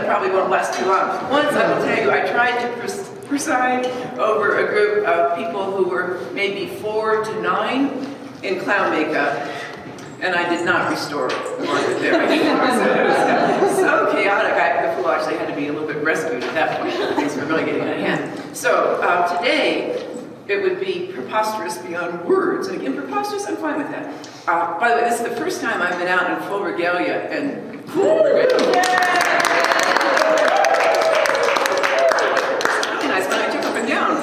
that probably won't last too long. Once, I will tell you, I tried to preside over a group of people who were maybe 4 to 9 in clown makeup, and I did not restore order there. It was so chaotic. The fool actually had to be a little bit rescued at that point. Things were really getting out of hand. So today, it would be preposterous beyond words. And again, preposterous, I'm fine with that. By the way, this is the first time I've been out in full regalia, and full regalia! Really nice when I jump up and down.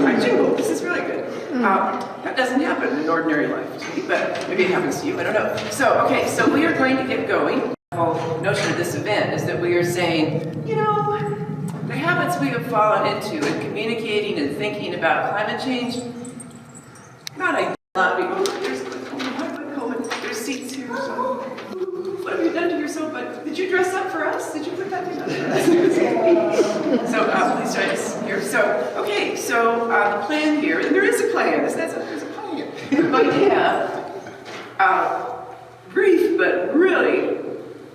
I jingle. This is really good. That doesn't happen in ordinary life to me, but maybe it happens to you, I don't know. So, okay, so we are going to get going. The whole notion of this event is that we are saying, you know, the habits we have fallen into in communicating and thinking about climate change, not a lot. There's seats here. So, what have you done to yourself? But did you dress up for us? Did you put that together? So please join us here. So, okay, so the plan here, and there is a plan. There's a plan here. We're going to have brief but really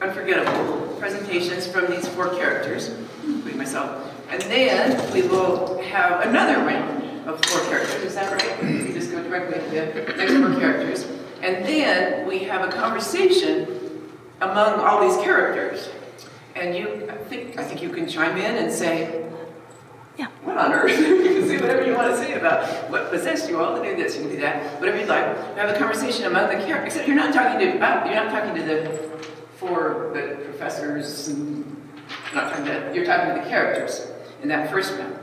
unforgettable presentations from these 4 characters, including myself. And then we will have another round of 4 characters. Is that right? We just go directly to the next 4 characters. And then we have a conversation among all these characters. And I think you can chime in and say, yeah, what on earth? You can say whatever you want to say about what possessed you all to do this, you can do that, whatever you'd like. We have a conversation among the characters. Except you're not talking to the 4 professors. You're talking to the characters in that first round.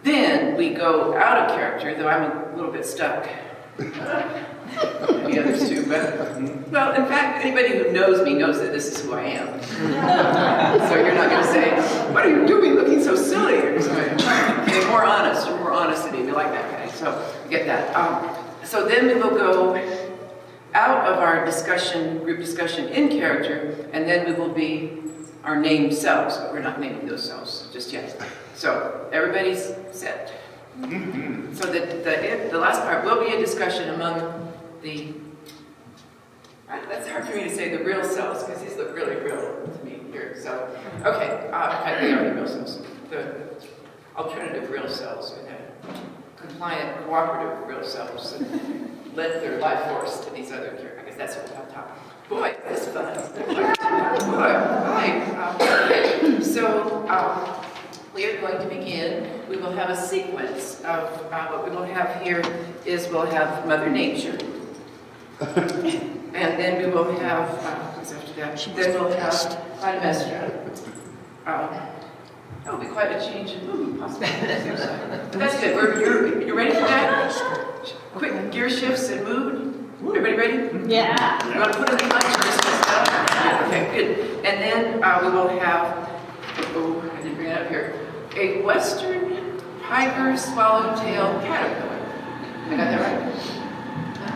Then we go out of character, though I'm a little bit stuck. Maybe others too, but well, in fact, anybody who knows me knows that this is who I am. So you're not going to say, "What are you doing, looking so silly?" You're just going, "Okay, more honest. You're more honesty. We like that guy." So we get that. So then we will go out of our group discussion in character, and then we will be our named selves, but we're not naming those selves just yet. So everybody's set. So the last part will be a discussion among that's hard for me to say the real selves, because these look really real to me here. So, okay, in fact, they are the real selves. The alternative real selves, or the compliant, cooperative real selves that lend their life force to these other characters. I guess that's what we'll have to talk. Boy, this is fun. Boy, hi. So, we are going to begin. We will have a sequence of what we will have here is we'll have Mother Nature. And then we will have, what's after that? Then we'll have Clytemnestra. That will be quite a change in mood, possibly. But that's good. You ready for that? Quick gear shifts and mood. Everybody ready? Yeah. You want to put in the lunch or just stuff? Okay, good. And then we will have, I didn't bring it up here, a Western tiger swallowtail caterpillar. I got that right?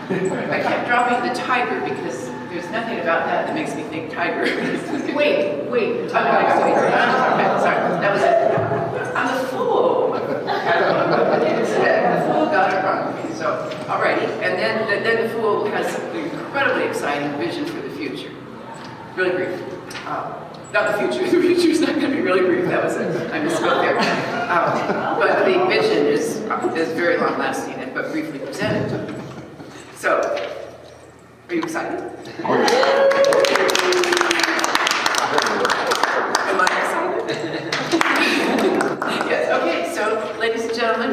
I kept dropping the tiger because there's nothing about that that makes me think tiger. Wait. Okay, sorry. That was it. I'm the fool. The fool got it wrong. So, alrighty. And then the fool has an incredibly exciting vision for the future. Really brief. Not the future. The future's not going to be really brief. That was it. I misspoke there. But the vision is very long-lasting, but briefly presented. So, are you excited? Am I excited? Yes. Okay. So, ladies and gentlemen,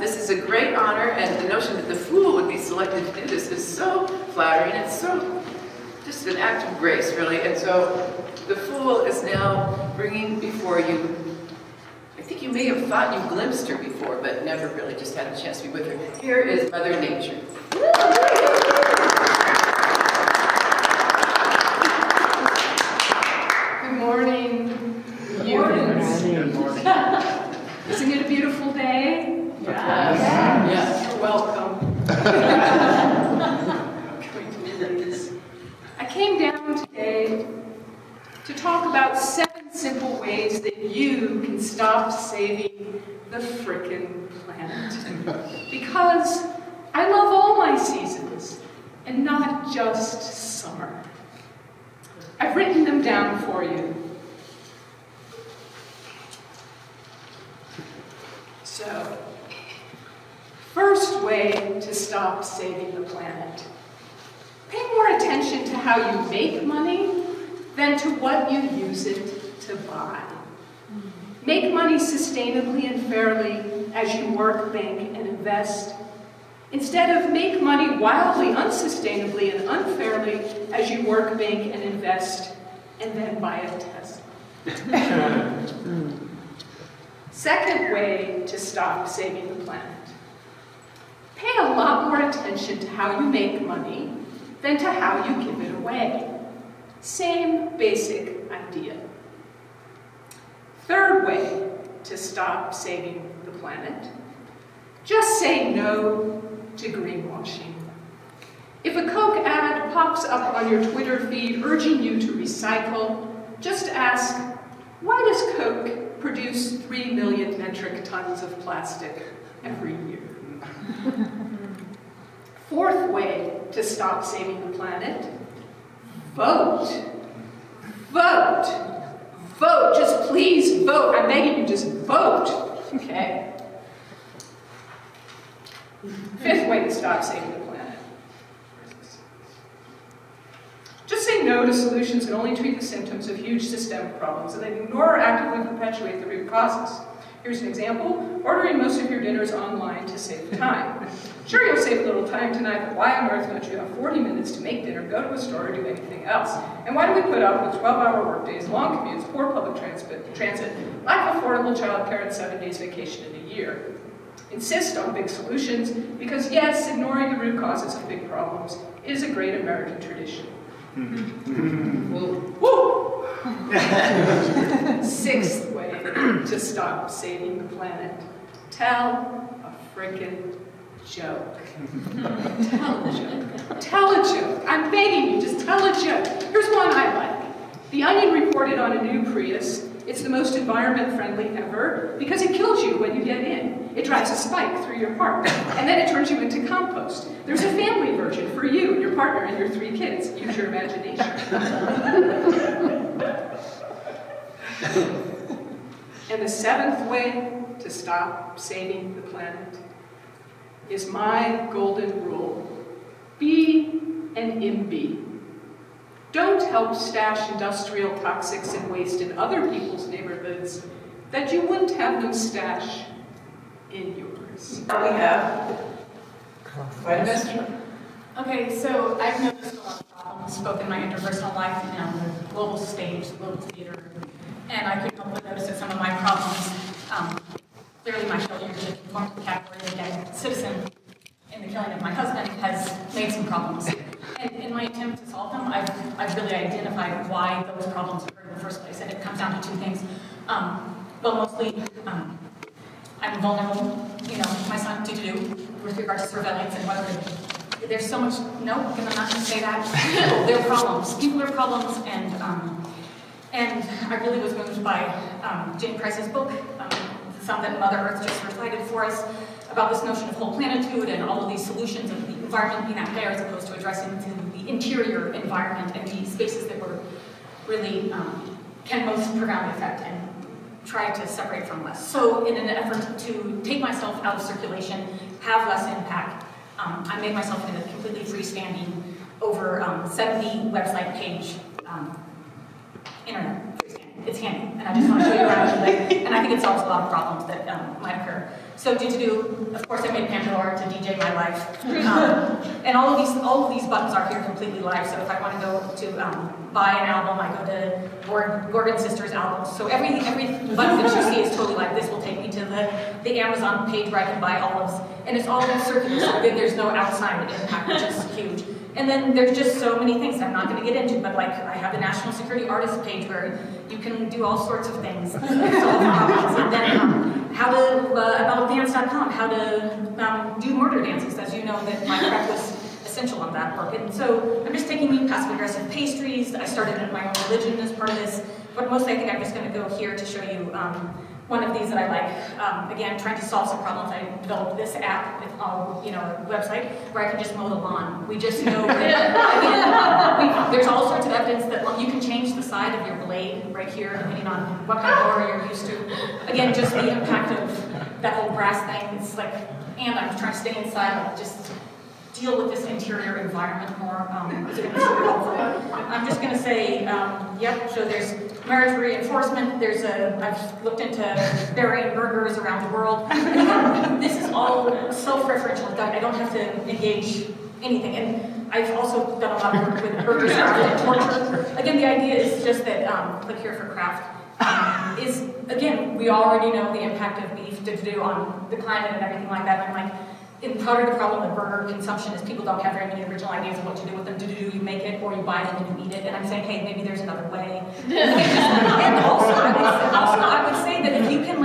this is a great honor, and the notion that the fool would be selected to do this is so flattering. It's so just an act of grace, really. And so, the fool is now bringing before you. I think you may have thought you glimpsed her before, but never really just had a chance to be with her. Here is Mother Nature. Good morning. Good morning. Isn't it a beautiful day? Yes. You're welcome. I came down today to talk about 7 simple ways that you can stop saving the frickin' planet. Because I love all my seasons, and not just summer. I've written them down for you. So, first way to stop saving the planet. Pay more attention to how you make money than to what you use it to buy. Make money sustainably and fairly as you work, bank, and invest, instead of make money wildly unsustainably and unfairly as you work, bank, and invest, and then buy a Tesla. Second way to stop saving the planet. Pay a lot more attention to how you make money than to how you give it away. Same basic idea. Third way to stop saving the planet. Just say no to greenwashing. If a Coke ad pops up on your Twitter feed urging you to recycle, just ask, why does Coke produce 3 million metric tons of plastic every year? Fourth way to stop saving the planet, vote. Vote. Vote. Just please vote. I'm begging you, just vote. Okay? Fifth way to stop saving the planet. Just say no to solutions that only treat the symptoms of huge systemic problems and then ignore or actively perpetuate the root causes. Here's an example. Ordering most of your dinners online to save time. Sure, you'll save a little time tonight, but why on earth don't you have 40 minutes to make dinner, go to a store, or do anything else? And why do we put up with 12-hour workdays, long commutes, poor public transit, lack of affordable childcare, and 7 days vacation in a year? Insist on big solutions, because yes, ignoring the root causes of big problems is a great American tradition. Woo! Sixth way to stop saving the planet. Tell a frickin' joke. Tell a joke. Tell a joke. I'm begging you, just tell a joke. Here's one I like. The Onion reported on a new Prius. It's the most environment-friendly ever because it kills you when you get in. It drives a spike through your heart, and then it turns you into compost. There's a family version for you and your partner and your 3 kids. Use your imagination. And the seventh way to stop saving the planet is my golden rule. Be an IMBY. Don't help stash industrial toxics and waste in other people's neighborhoods that you wouldn't have them stash in yours. We have quite a message. Okay, so I've noticed a lot of problems, both in my interpersonal life and on the global stage, the global theater. And I couldn't help but notice that some of my problems, clearly my failure to conform to the category of a citizen in the killing of my husband has made some problems. And in my attempt to solve them, I've really identified why those problems occurred in the first place. And it comes down to 2 things. Well, mostly, I'm vulnerable. You know, my son, do with regard to surveillance and whether there's so much, no, I'm not going to say that. People, they're problems. People are problems, and I really was moved by Jane Price's book, some that Mother Earth just recited for us, about this notion of whole planitude and all of these solutions of the environment being out there as opposed to addressing the interior environment and the spaces that were really can most profoundly affect and try to separate from less. So in an effort to take myself out of circulation, have less impact, I made myself into a completely freestanding, over 70 website page internet. It's handy, and I just want to show you around today. And I think it solves a lot of problems that might occur. So of course, I made Pandora to DJ my life, and all of these buttons are here completely live. So if I want to go to buy an album, I go to Gorgon Sisters albums. So every button that you see is totally live. This will take me to the Amazon page where I can buy olives, and it's all circular, so there's no outside impact, which is huge. And then there's just so many things I'm not going to get into, but like I have the National Security Artist page where you can do all sorts of things. Solve problems. And then about dance.com, how to do murder dances, as you know that my prep was essential on that work. And so I'm just taking passive-aggressive pastries. I started in my own religion as part of this, but mostly I think I'm just going to go here to show you one of these that I like. Again, trying to solve some problems, I developed this app with a website where I can just mow the lawn. We just know that there's all sorts of evidence that you can change the side of your blade right here, depending on what kind of mower you're used to. Again, just the impact of that whole grass thing, it's like, and I'm trying to stay inside, like just deal with this interior environment more. It's going to be super helpful. I'm just going to say, yep, so there's marriage reinforcement, I've looked into burying burgers around the world. This is all self-referential, I don't have to engage anything. And I've also done a lot of work with burgers and torture. Again, the idea is just that, click here for craft, is, again, we already know the impact of beef to do on the climate and everything like that. And I'm like, part of the problem with burger consumption is people don't have very many original ideas of what to do with them. You make it or you buy them and you eat it. And I'm saying, hey, maybe there's another way. And also, I would say that if you can,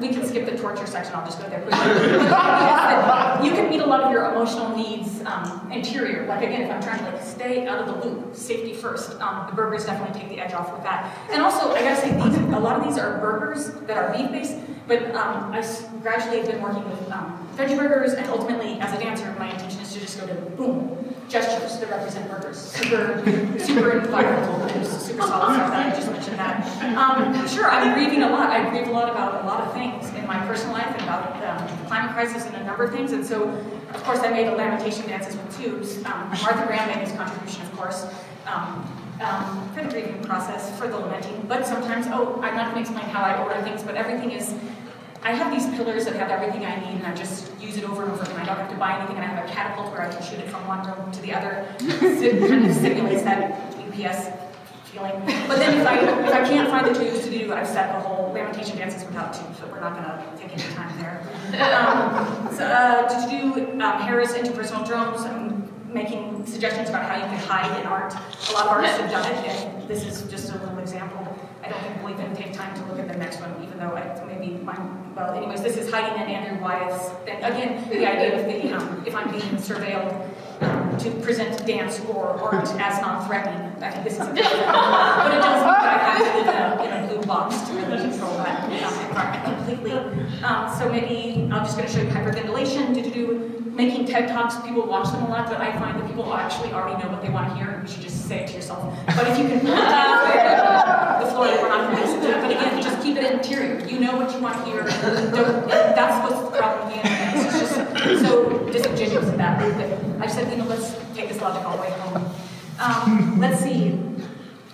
we can skip the torture section, I'll just go there quickly. You can meet a lot of your emotional needs interior. Like again, if I'm trying to stay out of the loop, safety first, the burgers definitely take the edge off with that. And also, I gotta say, a lot of these are burgers that are beef-based, but I gradually have been working with veggie burgers, and ultimately, as a dancer, my intention is to just go to boom, gestures that represent burgers. Super environmental, and super solid stuff that I just mentioned that. Sure, I'm grieving a lot. I grieve a lot about a lot of things in my personal life and about the climate crisis and a number of things. And so, of course, I made a lamentation dances with tubes. Martha Graham made his contribution, of course, for the grieving process, for the lamenting. But sometimes, I'm not going to explain how I order things, but everything is, I have these pillars that have everything I need, and I just use it over and over, and I don't have to buy anything, and I have a catapult where I can shoot it from one room to the other. It kind of simulates that UPS feeling. But then if I can't find the tubes to do, I've set the whole lamentation dances without tubes, but we're not going to take any time there. To do Harris interpersonal drones, I'm making suggestions about how you can hide in art. A lot of artists have done it, and this is just a little example. I don't think we'll even take time to look at the next one, even though well, anyways, this is hiding in Andrew Wyeth's, again, the idea of the, if I'm being surveilled, to present dance or art as non-threatening. I think this is a but it does mean that I have to live in a blue box to really control that environment completely. So maybe I'm just going to show you hyperventilation, making TED Talks. People watch them a lot, but I find that people actually already know what they want to hear. You should just say it to yourself. But if you can the floor, we're not going to listen to it. But again, just keep it interior. You know what you want to hear. That's what's the problem with the internet. It's just so disingenuous in that. I said, let's take this logic all the way home. Let's see.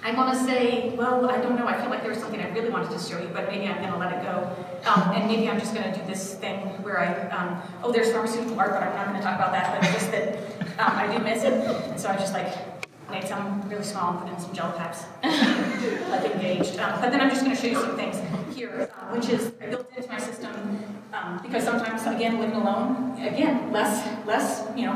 I want to say, well, I don't know. I feel like there was something I really wanted to show you, but maybe I'm going to let it go. And maybe I'm just going to do this thing where there's pharmaceutical art, but I'm not going to talk about that. But just that I do miss it. And so I just made some really small and put in some gel caps, engaged. But then I'm just going to show you some things here, which is I built into my system because sometimes, again, living alone, less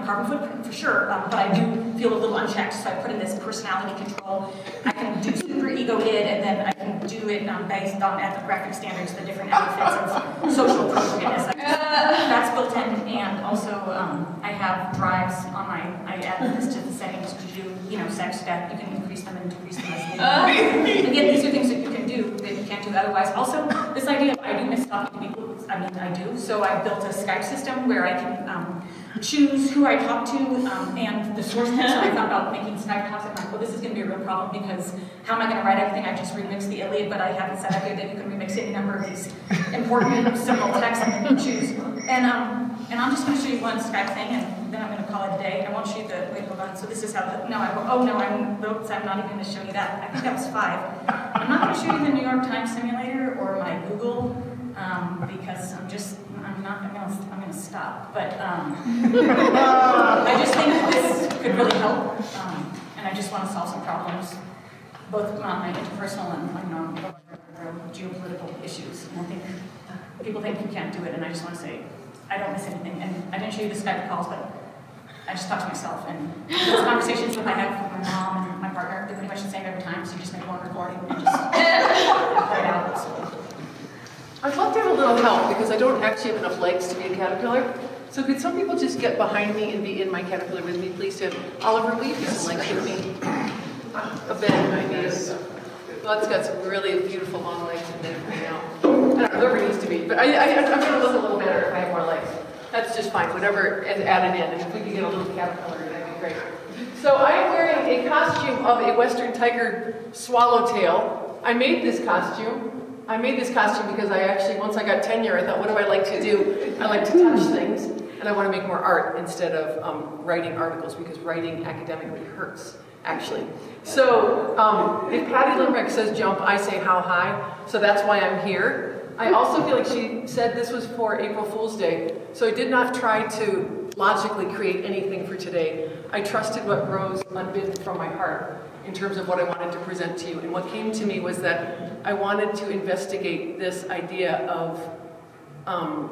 carbon footprint for sure. But I do feel a little unchecked, so I put in this personality control. I can do super ego id, and then I can do it based on ethnographic standards, the different epithets of social appropriateness. That's built in, and also I have drives on I add this to the settings to do sex, death. You can increase them and decrease them as needed. Again, these are things that you can do that you can't do otherwise. Also, this idea of I do miss talking to people. I do. So I built a Skype system where I can choose who I talk to and the source text. So I thought about making Skype talks. I'm like, well, this is going to be a real problem because how am I going to write everything? I just remixed the Iliad, but I haven't set up here that you can remix any number of these important simple texts and then choose. And I'm just going to show you one Skype thing, and then I'm going to call it a day. I won't show you wait, hold on. So this is how I'm not even going to show you that. I think that was 5. I'm not going to show you the New York Times simulator or my Google, because I'm going to stop. But I just think this could really help, and I just want to solve some problems, both my interpersonal and geopolitical issues. And I think people think you can't do it, and I just want to say I don't miss anything. And I didn't show you the Skype calls, but I just talk to myself. And those conversations that I have with my mom and my partner, they're pretty much the same every time. So you just make one recording and just put it out. So. I'd love to have a little help because I don't actually have enough legs to be a caterpillar. So could some people just get behind me and be in my caterpillar with me, please? To Oliver, will you do some legs with me? A bed behind me. Well, it's got some really beautiful long legs in there right now. I don't know, whoever needs to be, but I'm going to look a little better if I have more legs. That's just fine, whatever is added in. And if we could get a little caterpillar, that'd be great. So I am wearing a costume of a Western tiger swallowtail. I made this costume. I made this costume because I actually, once I got tenure, I thought, what do I like to do? I like to touch things, and I want to make more art instead of writing articles, because writing academically hurts, actually. So if Patty Limerick says jump, I say how high, so that's why I'm here. I also feel like she said this was for April Fool's Day, so I did not try to logically create anything for today. I trusted what rose unbidden from my heart in terms of what I wanted to present to you. And what came to me was that I wanted to investigate this idea of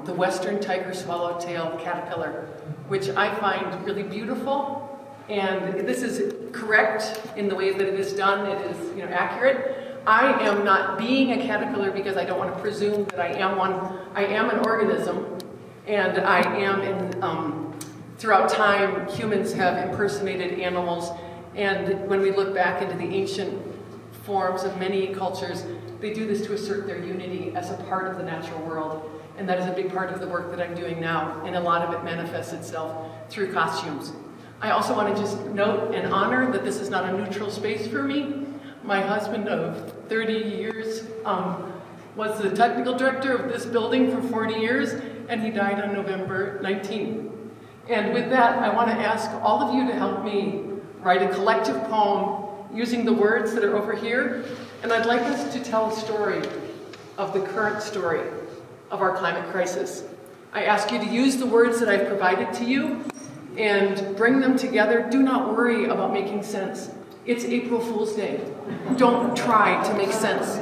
the Western tiger swallowtail caterpillar, which I find really beautiful. And this is correct in the way that it is done. It is, accurate. I am not being a caterpillar because I don't want to presume that I am one. I am an organism, and I am throughout time, humans have impersonated animals. And when we look back into the ancient forms of many cultures, they do this to assert their unity as a part of the natural world. And that is a big part of the work that I'm doing now. And a lot of it manifests itself through costumes. I also want to just note and honor that this is not a neutral space for me. My husband of 30 years was the technical director of this building for 40 years, and he died on November 19th. And with that, I want to ask all of you to help me write a collective poem using the words that are over here. And I'd like us to tell a story of the current story of our climate crisis. I ask you to use the words that I've provided to you and bring them together. Do not worry about making sense. It's April Fool's Day. Don't try to make sense.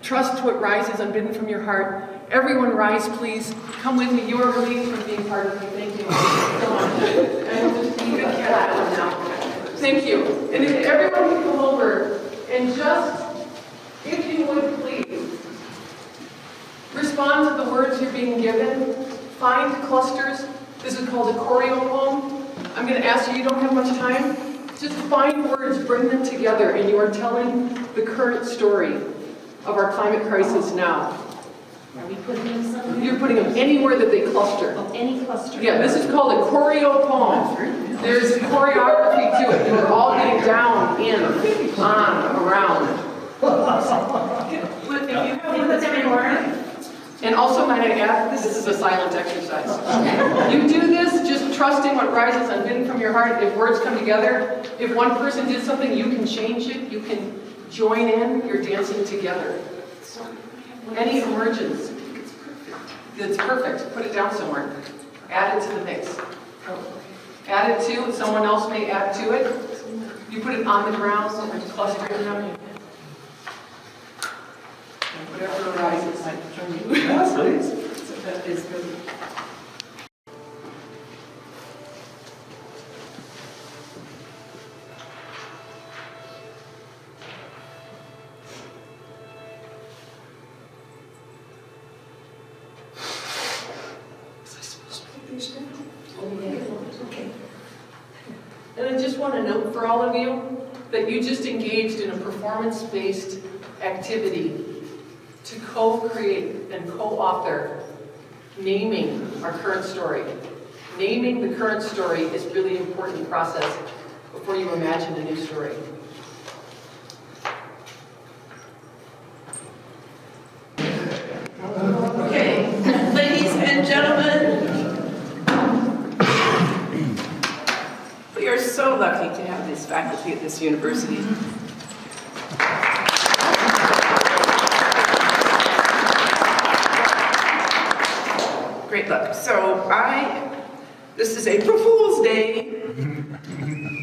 Trust what rises unbidden from your heart. Everyone rise, please. Come with me. You are relieved from being part of me. Thank you. Come on. I will just be a cat now. Thank you. And if everyone can come over and just, if you would please, respond to the words you're being given. Find clusters. This is called a choreo poem. I'm going to ask you don't have much time. Just find words, bring them together, and you are telling the current story of our climate crisis now. Are we putting them somewhere? You're putting them anywhere that they cluster. Oh, any cluster? Yeah, this is called a choreo poem. There's choreography to it. You're all getting down, in, on, around. If you have one that's anywhere. And also, might I add, this is a silent exercise. You do this just trusting what rises unbidden from your heart. If words come together, if one person did something, you can change it. You can join in. You're dancing together. Any emergence. It's perfect. Put it down somewhere. Add it to the mix. Add it to, someone else may add to it. You put it on the ground, and cluster it around. Whatever arises. Yes, please. So that is good. Okay. And I just want to note for all of you that you just engaged in a performance-based activity to co-create and co-author naming our current story. Naming the current story is a really important process before you imagine a new story. Okay, ladies and gentlemen, we are so lucky to have this faculty at this university. Great luck. So this is April Fool's Day.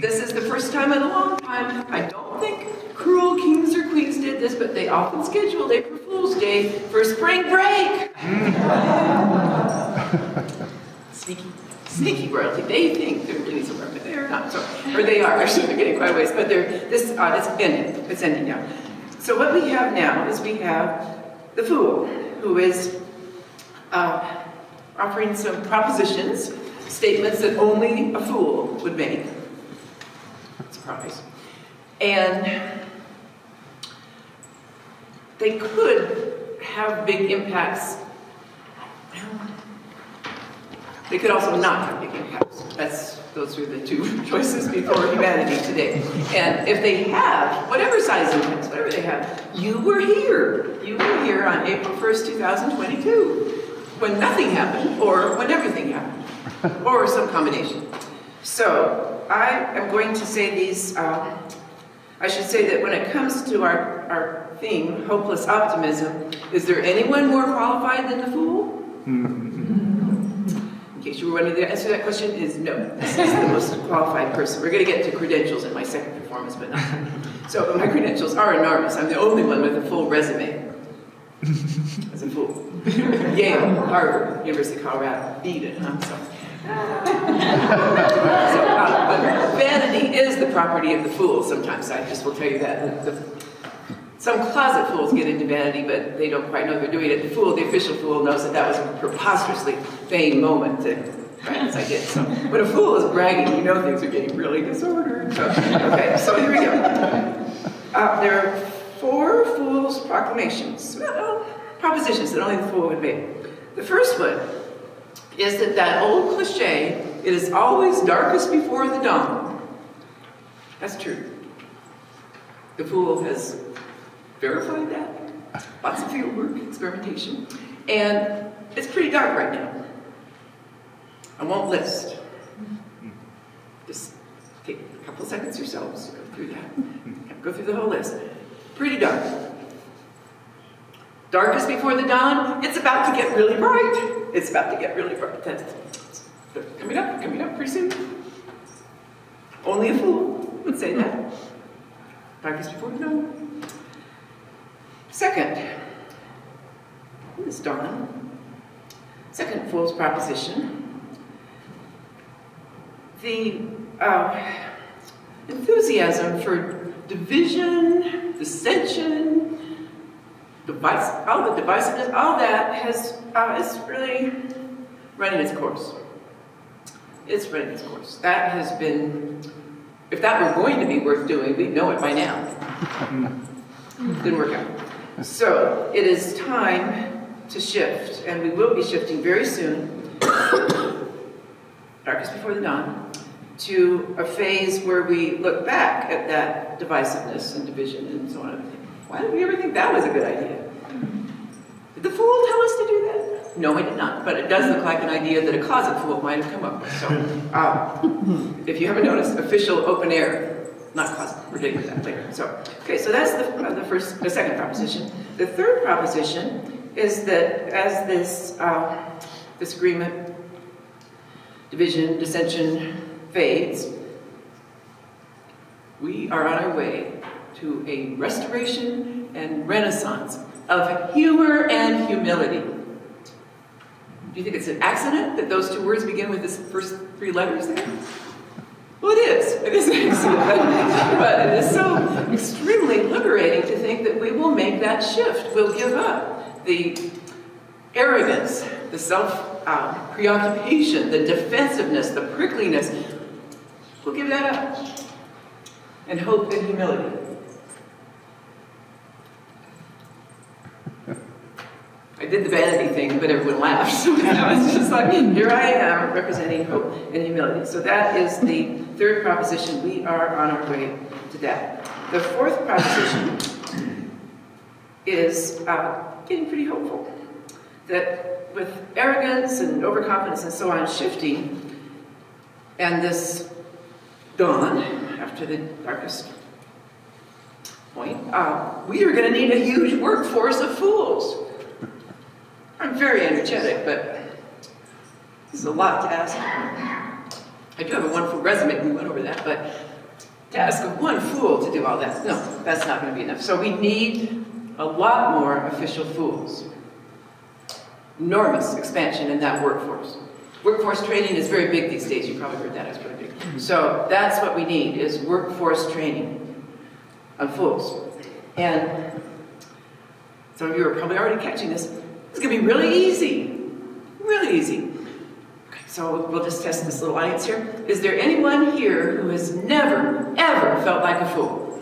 This is the first time in a long time. I don't think cruel kings or queens did this, but they often scheduled April Fool's Day for spring break. Sneaky royalty. They think they're doing somewhere, but they're not. So, or they are. Actually, they're getting quite a ways, but it's ending. It's ending now. So what we have now is we have the fool, who is offering some propositions, statements that only a fool would make. Surprise. And they could have big impacts. They could also not have picking caps. Those are the two choices before humanity today. And if they have, whatever size infants, whatever they have, you were here. You were here on April 1st, 2022, when nothing happened, or when everything happened, or some combination. So I am going to say these, I should say that when it comes to our theme, hopeless optimism, is there anyone more qualified than the fool? In case you were wondering, the answer to that question is no. This is the most qualified person. We're going to get to credentials in my second performance, but not. So my credentials are enormous. I'm the only one with a full resume as a fool. Yale, Harvard, University of Colorado, beat it, huh? Vanity is the property of the fool sometimes. I just will tell you that. Some closet fools get into vanity, but they don't quite know they're doing it. The official fool, knows that was a preposterously vain moment to practice I did. So when a fool is bragging, you know things are getting really disordered. So, okay, so here we go. There are 4 fool's proclamations, propositions that only the fool would make. The first one is that old cliche, it is always darkest before the dawn. That's true. The fool has verified that. Lots of field work, experimentation. And it's pretty dark right now. I won't list. Just take a couple seconds yourselves to go through that. Go through the whole list. Pretty dark. Darkest before the dawn, it's about to get really bright. It's about to get really bright. That's coming up pretty soon. Only a fool would say that. Darkest before the dawn. Second, this dawn. Second fool's proposition. The enthusiasm for division, dissension, all the divisiveness, all that is really running its course. It's running its course. That has been, if that were going to be worth doing, we'd know it by now. Didn't work out. So it is time to shift, and we will be shifting very soon, darkest before the dawn, to a phase where we look back at that divisiveness and division and so on. Why did we ever think that was a good idea? Did the fool tell us to do that? No, he did not. But it does look like an idea that a closet fool might have come up with. So, if you haven't noticed, official open air, not closet. We're getting to that later. So, okay, so that's the second proposition. The third proposition is that as this disagreement, division, dissension fades, we are on our way to a restoration and renaissance of humor and humility. Do you think it's an accident that those 2 words begin with the first 3 letters there? Well, it is. It is an accident. But it is so extremely liberating to think that we will make that shift. We'll give up the arrogance, the self-preoccupation, the defensiveness, the prickliness. We'll give that up. And hope and humility. I did the vanity thing, but everyone laughed. So I was just like, here I am representing hope and humility. So that is the third proposition. We are on our way to that. The fourth proposition is getting pretty hopeful. That with arrogance and overconfidence and so on shifting, and this dawn after the darkest point, we are going to need a huge workforce of fools. I'm very energetic, but this is a lot to ask. I do have a wonderful resume, we went over that, but to ask of one fool to do all that, no, that's not going to be enough. So we need a lot more official fools. Enormous expansion in that workforce. Workforce training is very big these days. You probably heard that, it's pretty big. So that's what we need, is workforce training of fools. And some of you are probably already catching this. It's going to be really easy. Really easy. Okay, so we'll just test this little audience here. Is there anyone here who has never, ever felt like a fool?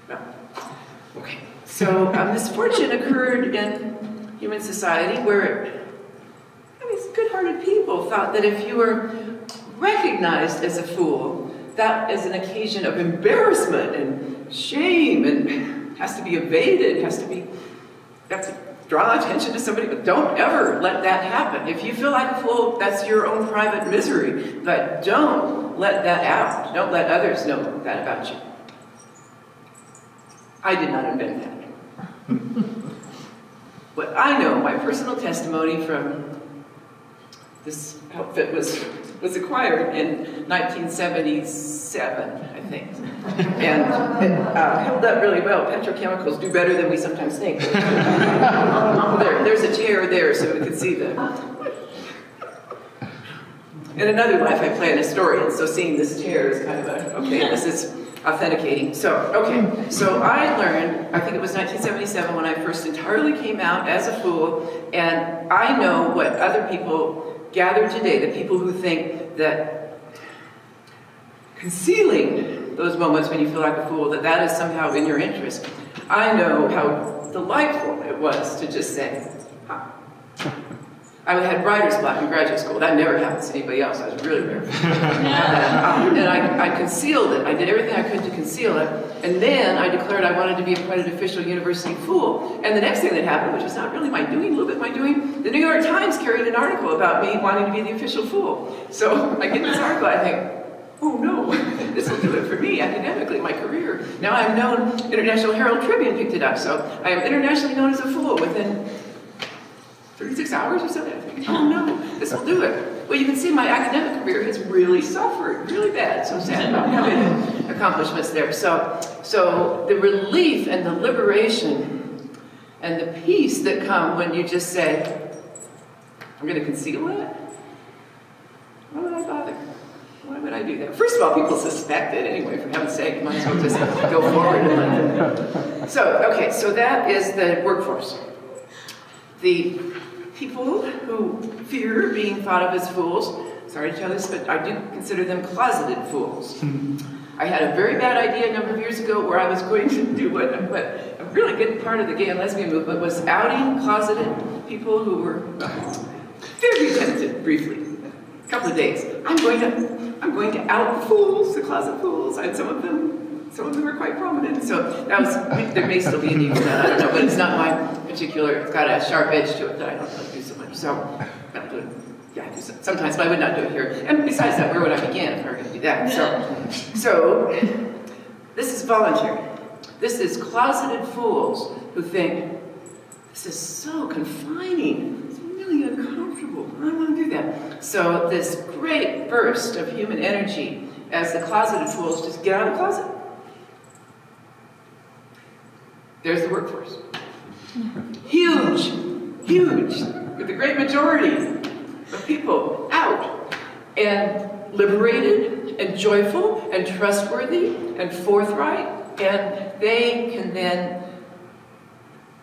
No. Okay. So misfortune occurred in human society where good-hearted people thought that if you were recognized as a fool, that is an occasion of embarrassment and shame and has to be evaded, has to draw attention to somebody, but don't ever let that happen. If you feel like a fool, that's your own private misery, but don't let that out. Don't let others know that about you. I did not invent that. What I know, my personal testimony from this outfit was acquired in 1977, I think. And it held up really well. Petrochemicals do better than we sometimes think. There's a chair there so we can see them. In another life, I play an historian, so seeing this chair is kind of okay, this is authenticating. So I learned, I think it was 1977 when I first entirely came out as a fool, and I know what other people gather today, the people who think that concealing those moments when you feel like a fool, that is somehow in your interest. I know how delightful it was to just say, I had writer's block in graduate school. That never happens to anybody else. I was really nervous. And I concealed it. I did everything I could to conceal it. And then I declared I wanted to be a accredited official university fool. And the next thing that happened, which was not really my doing, a little bit my doing, the New York Times carried an article about me wanting to be the official fool. So I get this article, I think, oh no, this will do it for me academically, my career. Now I'm known, International Herald Tribune picked it up, so I am internationally known as a fool within 36 hours or something. I think, oh no, this will do it. Well, you can see my academic career has really suffered, really bad. So sad about having accomplishments there. So the relief and the liberation and the peace that come when you just say, I'm going to conceal that? Why would I bother? Why would I do that? First of all, people suspect it anyway, for heaven's sake. You might as well just go forward and let it. So that is the workforce. The people who fear being thought of as fools, sorry to tell this, but I do consider them closeted fools. I had a very bad idea a number of years ago where I was going to do what a really good part of the gay and lesbian movement was outing closeted people who were very tempted briefly. A couple of days. I'm going to out the fools, the closet fools, and some of them are quite prominent. So that was, there may still be a need for that, I don't know, but it's not my particular, it's got a sharp edge to it that I don't really do so much. So I do it, yeah, I do sometimes, but I would not do it here. And besides that, where would I begin if I were going to do that? So this is voluntary. This is closeted fools who think, this is so confining. It's really uncomfortable. I don't want to do that. So this great burst of human energy as the closeted fools just get out of the closet. There's the workforce. Huge, with the great majority of people out and liberated and joyful and trustworthy and forthright, and they can then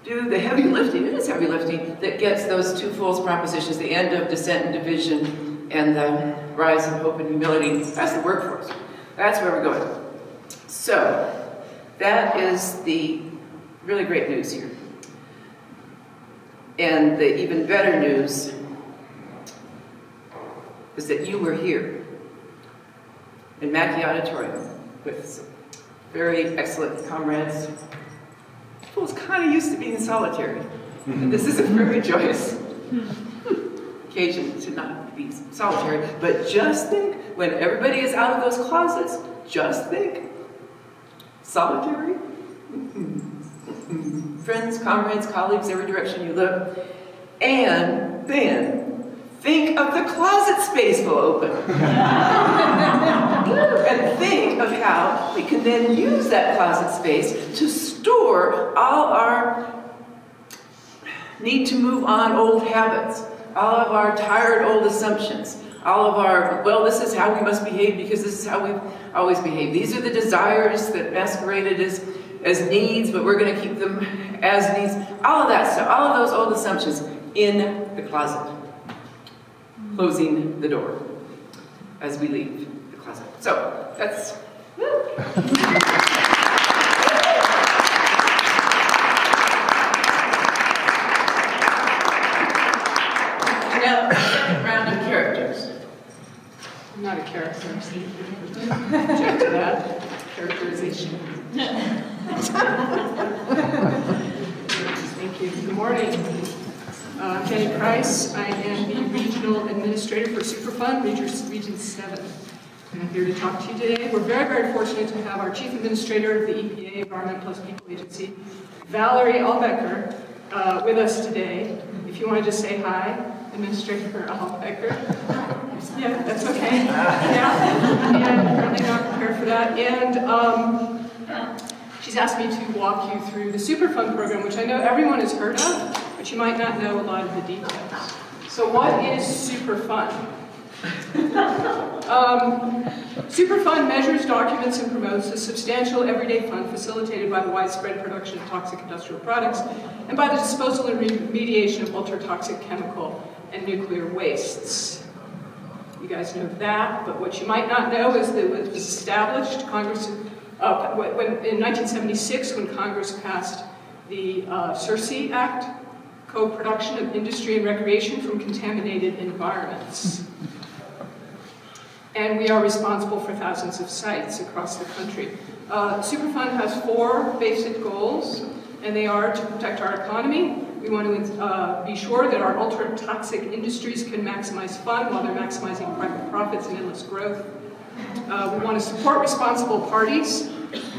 do the heavy lifting, it is heavy lifting, that gets those two fools propositions, the end of dissent and division and the rise of hope and humility. That's the workforce. That's where we're going. So, that is the really great news here. And the even better news is that you were here in Macky Auditorium with some very excellent comrades. Fools kind of used to being solitary. And this is a very joyous occasion to not be solitary. But just think, when everybody is out of those closets, just think, solitary. Friends, comrades, colleagues, every direction you look. And then think of the closet space will open. And think of how we can then use that closet space to store all our need to move on old habits, all of our tired old assumptions, all of our, well, this is how we must behave because this is how we've always behaved. These are the desires that masqueraded as needs, but we're going to keep them as needs. All of that stuff, all of those old assumptions in the closet. Closing the door as we leave the closet. So, that's... Now, second round of characters. I'm not a character. Object to that. Characterization. Thank you. Good morning. I'm Jenny Price. I am the Regional Administrator for Superfund, Region 7. And I'm here to talk to you today. We're very, very fortunate to have our Chief Administrator of the EPA, Environment Plus People Agency, Valerie Albecker, with us today. If you want to just say hi, Administrator Albecker. Yeah, that's okay. Yeah, and currently not prepared for that. And she's asked me to walk you through the Superfund program, which I know everyone has heard of, but you might not know a lot of the details. So what is Superfund? Superfund measures, documents, and promotes a substantial everyday fund facilitated by the widespread production of toxic industrial products and by the disposal and remediation of ultra-toxic chemical and nuclear wastes. You guys know that, but what you might not know is that it was established, Congress, in 1976, when Congress passed the CERC Act, Co-Production of Industry and Recreation from Contaminated Environments. And we are responsible for thousands of sites across the country. Superfund has 4 basic goals, and they are to protect our economy. We want to be sure that our ultra-toxic industries can maximize fun while they're maximizing private profits and endless growth. We want to support responsible parties,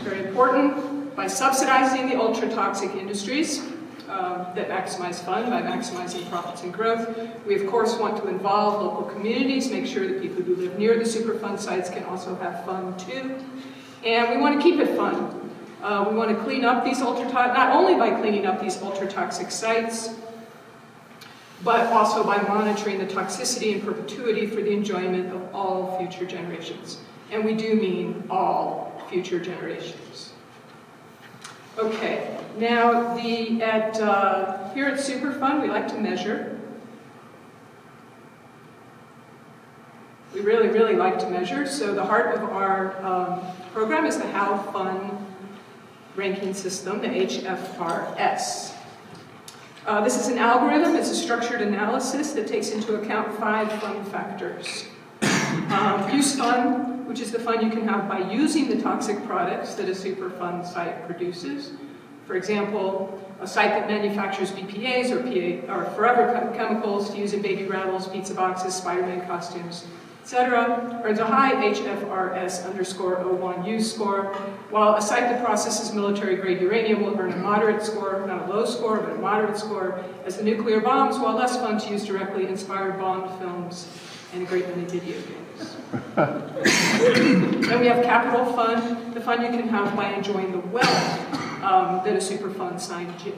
very important, by subsidizing the ultra-toxic industries that maximize fun by maximizing profits and growth. We, of course, want to involve local communities, make sure that people who live near the Superfund sites can also have fun, too. And we want to keep it fun. We want to clean up these not only by cleaning up these ultra-toxic sites, but also by monitoring the toxicity in perpetuity for the enjoyment of all future generations. And we do mean all future generations. Okay, now here at Superfund, we like to measure. We really, really like to measure. So the heart of our program is the How Fun ranking system, the HFRS. This is an algorithm, it's a structured analysis that takes into account 5 fun factors. Use fun, which is the fun you can have by using the toxic products that a Superfund site produces. For example, a site that manufactures BPAs or forever chemicals to use in baby rattles, pizza boxes, Spider-Man costumes, etc., earns a high HFRS_01 use score, while a site that processes military-grade uranium will earn a moderate score, not a low score, but a moderate score, as the nuclear bombs, while less fun to use directly, inspire Bond films and a great many video games. Then we have capital fun, the fun you can have by enjoying the wealth that a Superfund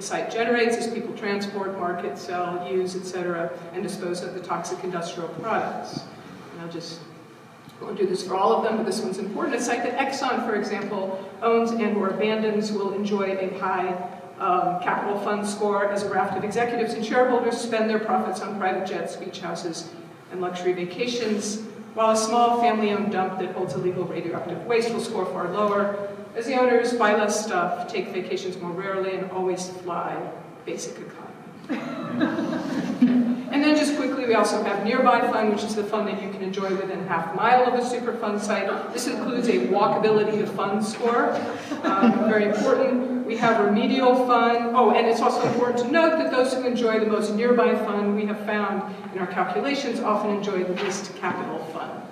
site generates as people transport, market, sell, use, etc., and dispose of the toxic industrial products. And I won't do this for all of them, but this one's important. A site that Exxon, for example, owns and or abandons will enjoy a high capital fund score as a raft of executives and shareholders spend their profits on private jets, beach houses, and luxury vacations, while a small family-owned dump that holds illegal radioactive waste will score far lower, as the owners buy less stuff, take vacations more rarely, and always fly basic economy. And then just quickly, we also have nearby fun, which is the fun that you can enjoy within a half-mile of a Superfund site. This includes a walkability to fun score, very important. We have remedial fun. Oh, and it's also important to note that those who enjoy the most nearby fun, we have found in our calculations, often enjoy the least capital fun.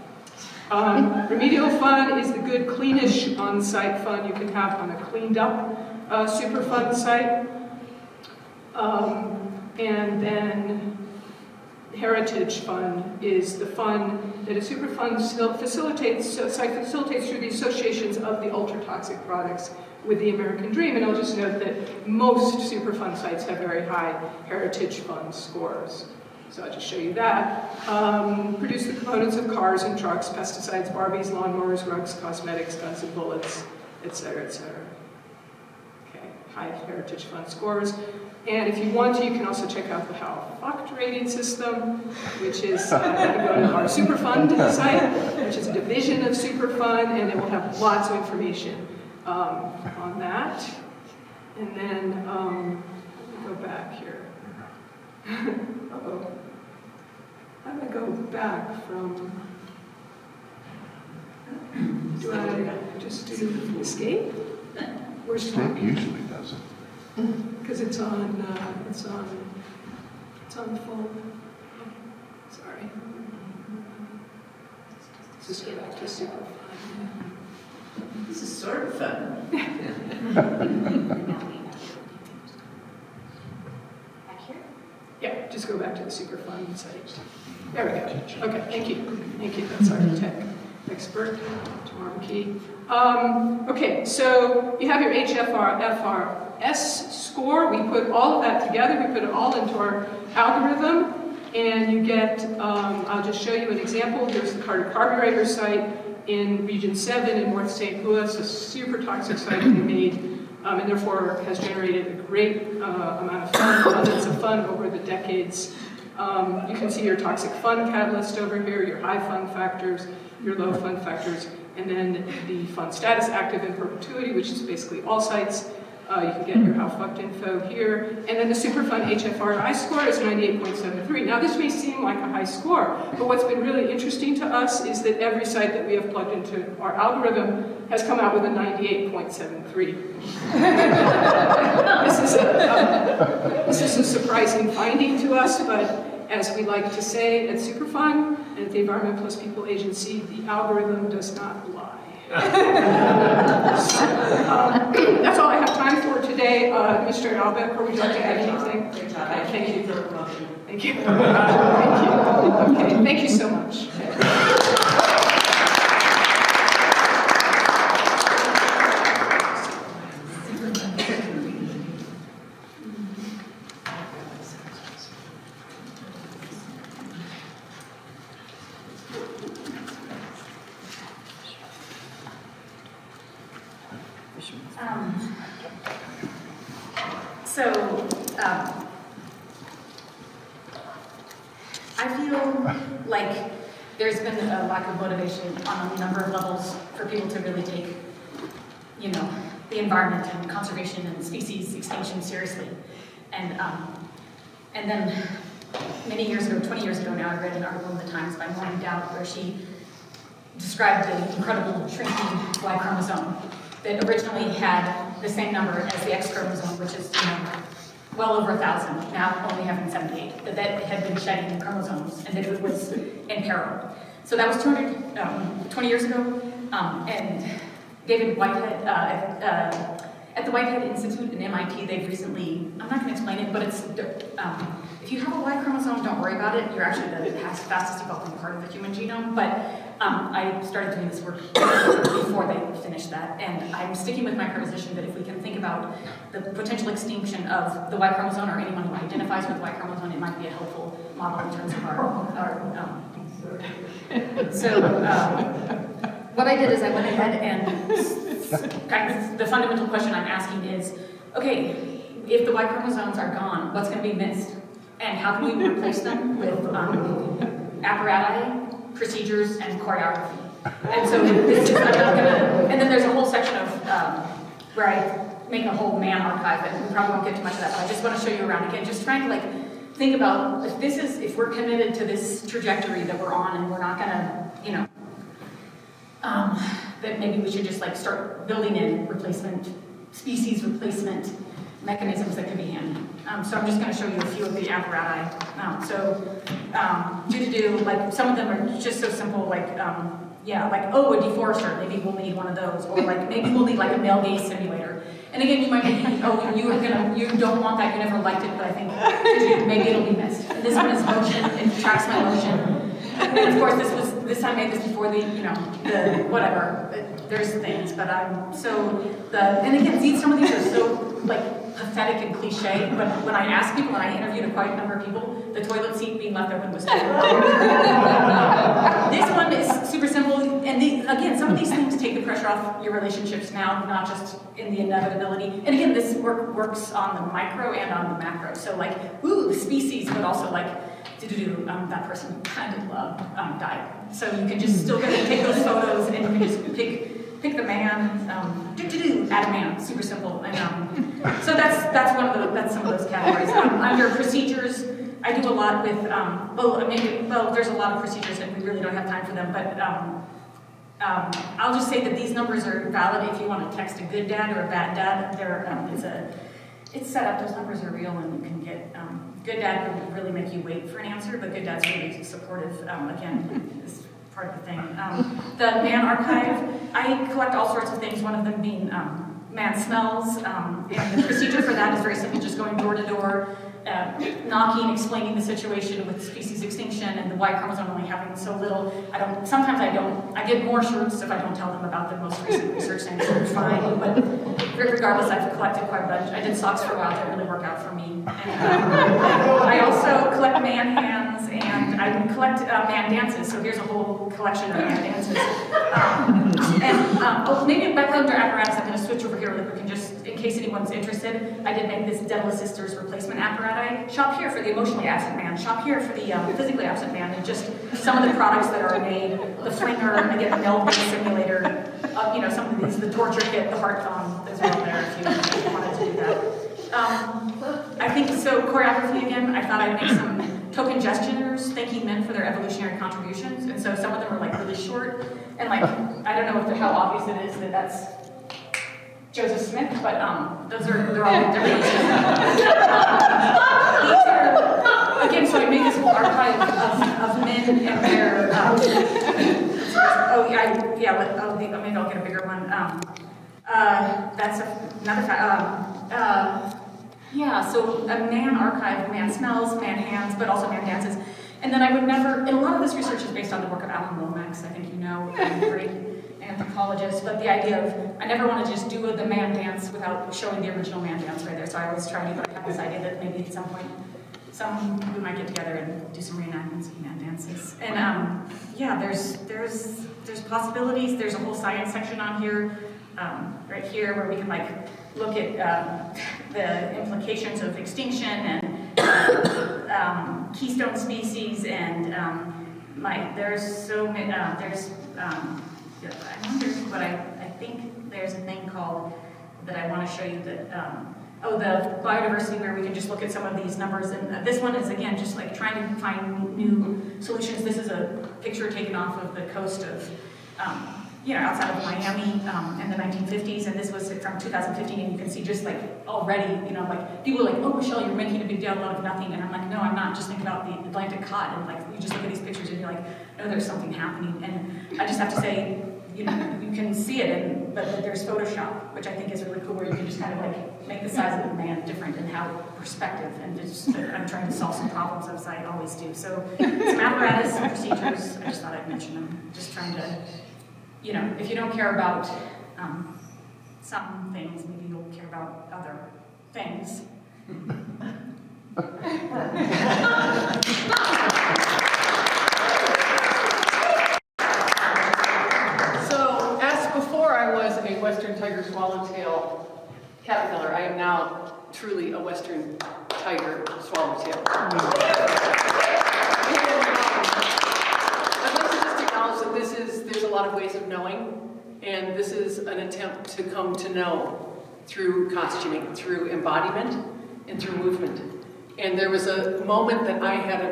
Remedial fun is the good, cleanish on-site fun you can have on a cleaned-up Superfund site. And then heritage fun is the fun that a Superfund site facilitates through the associations of the ultra-toxic products with the American dream. And I'll just note that most Superfund sites have very high heritage fund scores. So I'll just show you that. Produce the components of cars and trucks, pesticides, Barbies, lawnmowers, rugs, cosmetics, guns and bullets, etc., etc. Okay, high heritage fund scores. And if you want to, you can also check out the How Fucked rating system, which is, you go to our Superfund site, which is a division of Superfund, and it will have lots of information on that. And then, let me go back here. Uh-oh. back from, do I just do escape? Where's Escape usually does it. Because it's on the phone. Sorry. Just go back to super fun. This is sort of fun. Back here? Yeah, just go back to the super fun site. There we go. Okay, thank you. Thank you. That's our tech expert, Macky. Okay, so you have your HFRS score. We put all of that together. We put it all into our algorithm. And you get, I'll just show you an example. Here's the Carter Carburetor site in Region 7 in North St. Louis, a super toxic site we made, and therefore has generated a great amount of fun, abundance of fun over the decades. You can see your toxic fun catalyst over here, your high fun factors, your low fun factors, and then the fun status active in perpetuity, which is basically all sites. You can get your how fucked info here. And then the Superfun HFRI score is 98.73. Now this may seem like a high score, but what's been really interesting to us is that every site that we have plugged into our algorithm has come out with a 98.73. This is a surprising finding to us, but as we like to say at Superfun and at the Environment Plus People Agency, the algorithm does not lie. That's all I have time for today. Mr. Albeck, would you like to add anything? Great job. Okay, thank you. For the promotion. Thank you. Thank you. Okay, thank you so much. I feel like there's been a lack of motivation on a number of levels for people to really take, the environment and conservation and species extinction seriously. And then many years ago, 20 years ago now, I read an article in the Times by Maureen Dowd where she described the incredible shrinking Y chromosome that originally had the same number as the X chromosome, which is, well over 1,000, now only having 78, that had been shedding chromosomes and that it was in peril. So that was 20 years ago, and David Whitehead, at the Whitehead Institute in MIT, they've recently, I'm not going to explain it, but it's, if you have a Y chromosome, don't worry about it, you're actually the fastest developing part of the human genome, but I started doing this work before they finished that, and I'm sticking with my proposition that if we can think about the potential extinction of the Y chromosome or anyone who identifies with Y chromosome, it might be a helpful model in terms of our what I did is I went ahead and kind of the fundamental question I'm asking is, okay, if the Y chromosomes are gone, what's going to be missed? And how can we replace them with apparatus, procedures, and choreography? And so this is, I'm not gonna, and then there's a whole section of where I make a whole man archive, and we probably won't get too much of that, but I just want to show you around again, just trying to think about if we're committed to this trajectory that we're on, and we're not gonna, that maybe we should just start building in species replacement mechanisms that could be handy. So I'm just going to show you a few of the apparatus. Some of them are just so simple, a deforester, maybe we'll need one of those, or maybe we'll need a male gaze simulator. And again, you might be thinking, you don't want that, you never liked it, but I think maybe it'll be missed. And this one is motion, it tracks my motion. And of course, I made this before the whatever. There's things, but and again, some of these are so pathetic and cliche, but when I asked people, and I interviewed quite a number of people, the toilet seat being left open was terrible. This one is super simple, and again, some of these things take the pressure off your relationships now, not just in the inevitability. And again, this works on the micro and on the macro. So the species, but also that person kind of died. So you can just still take those photos, and you can just pick the man, add a man, super simple. And so that's some of those categories. Under procedures, I do a lot with, there's a lot of procedures and we really don't have time for them, but I'll just say that these numbers are valid if you want to text a good dad or a bad dad. It's set up, those numbers are real, and you can get, good dad will really make you wait for an answer, but good dad's really supportive, again, is part of the thing. The man archive, I collect all sorts of things, one of them being man smells, and the procedure for that is very simple, just going door to door, knocking, explaining the situation with species extinction and the Y chromosome only having so little. Sometimes I get more shorts if I don't tell them about the most recent research saying it's fine, but regardless, I've collected quite a bunch. I did socks for a while, that really worked out for me. And, I also collect man hands, and I collect man dances, so here's a whole collection of man dances. Maybe back under apparatus, I'm going to switch over here really quick, and just in case anyone's interested, I did make this dental assisters replacement apparatus. Shop here for the emotionally absent man, shop here for the physically absent man, and just some of the products that are made, the flinger, again, the meld-based simulator, some of these, the torture kit, the heart thumb, those are all there if you wanted to do that. I think, so choreography again, I thought I'd make some token gestures thanking men for their evolutionary contributions, and so some of them are like really short, and like, I don't know how obvious it is that that's Joseph Smith, but they're all different. These are, again, so I made this whole archive of men and their, maybe I'll get a bigger one. That's another fact. So a man archive, man smells, man hands, but also man dances. And then I would never, and a lot of this research is based on the work of Alan Lomax, I think you know, a great anthropologist, but the idea of, I never want to just do the man dance without showing the original man dance right there, so I always try to have this idea that maybe at some point, we might get together and do some reenactments of man dances. And there's possibilities, there's a whole science section on here, right here, where we can like look at the implications of extinction and keystone species, and there's so many, I wonder, but I think there's a thing called, that I want to show you that, the biodiversity, where we can just look at some of these numbers, and this one is again just like trying to find new solutions. This is a picture taken off of the coast of, outside of Miami in the 1950s, and this was from 2015, and you can see just like already, like people are like, oh, Michelle, you're making a big deal out of nothing, and I'm like, no, I'm not, just think about the Atlantic cod, and like, you just look at these pictures and you're like, no, there's something happening, and I just have to say, you can see it, but there's Photoshop, which I think is really cool, where you can just kind of like make the size of the man different and have perspective, and I'm trying to solve some problems as I always do. So some apparatus, some procedures, I just thought I'd mention them, just trying to, if you don't care about some things, maybe you'll care about other things. So, as before I was a Western tiger swallowtail caterpillar, I am now truly a Western tiger swallowtail. I'd like to just acknowledge that there's a lot of ways of knowing, and this is an attempt to come to know through costuming, through embodiment, and through movement. And there was a moment that I had a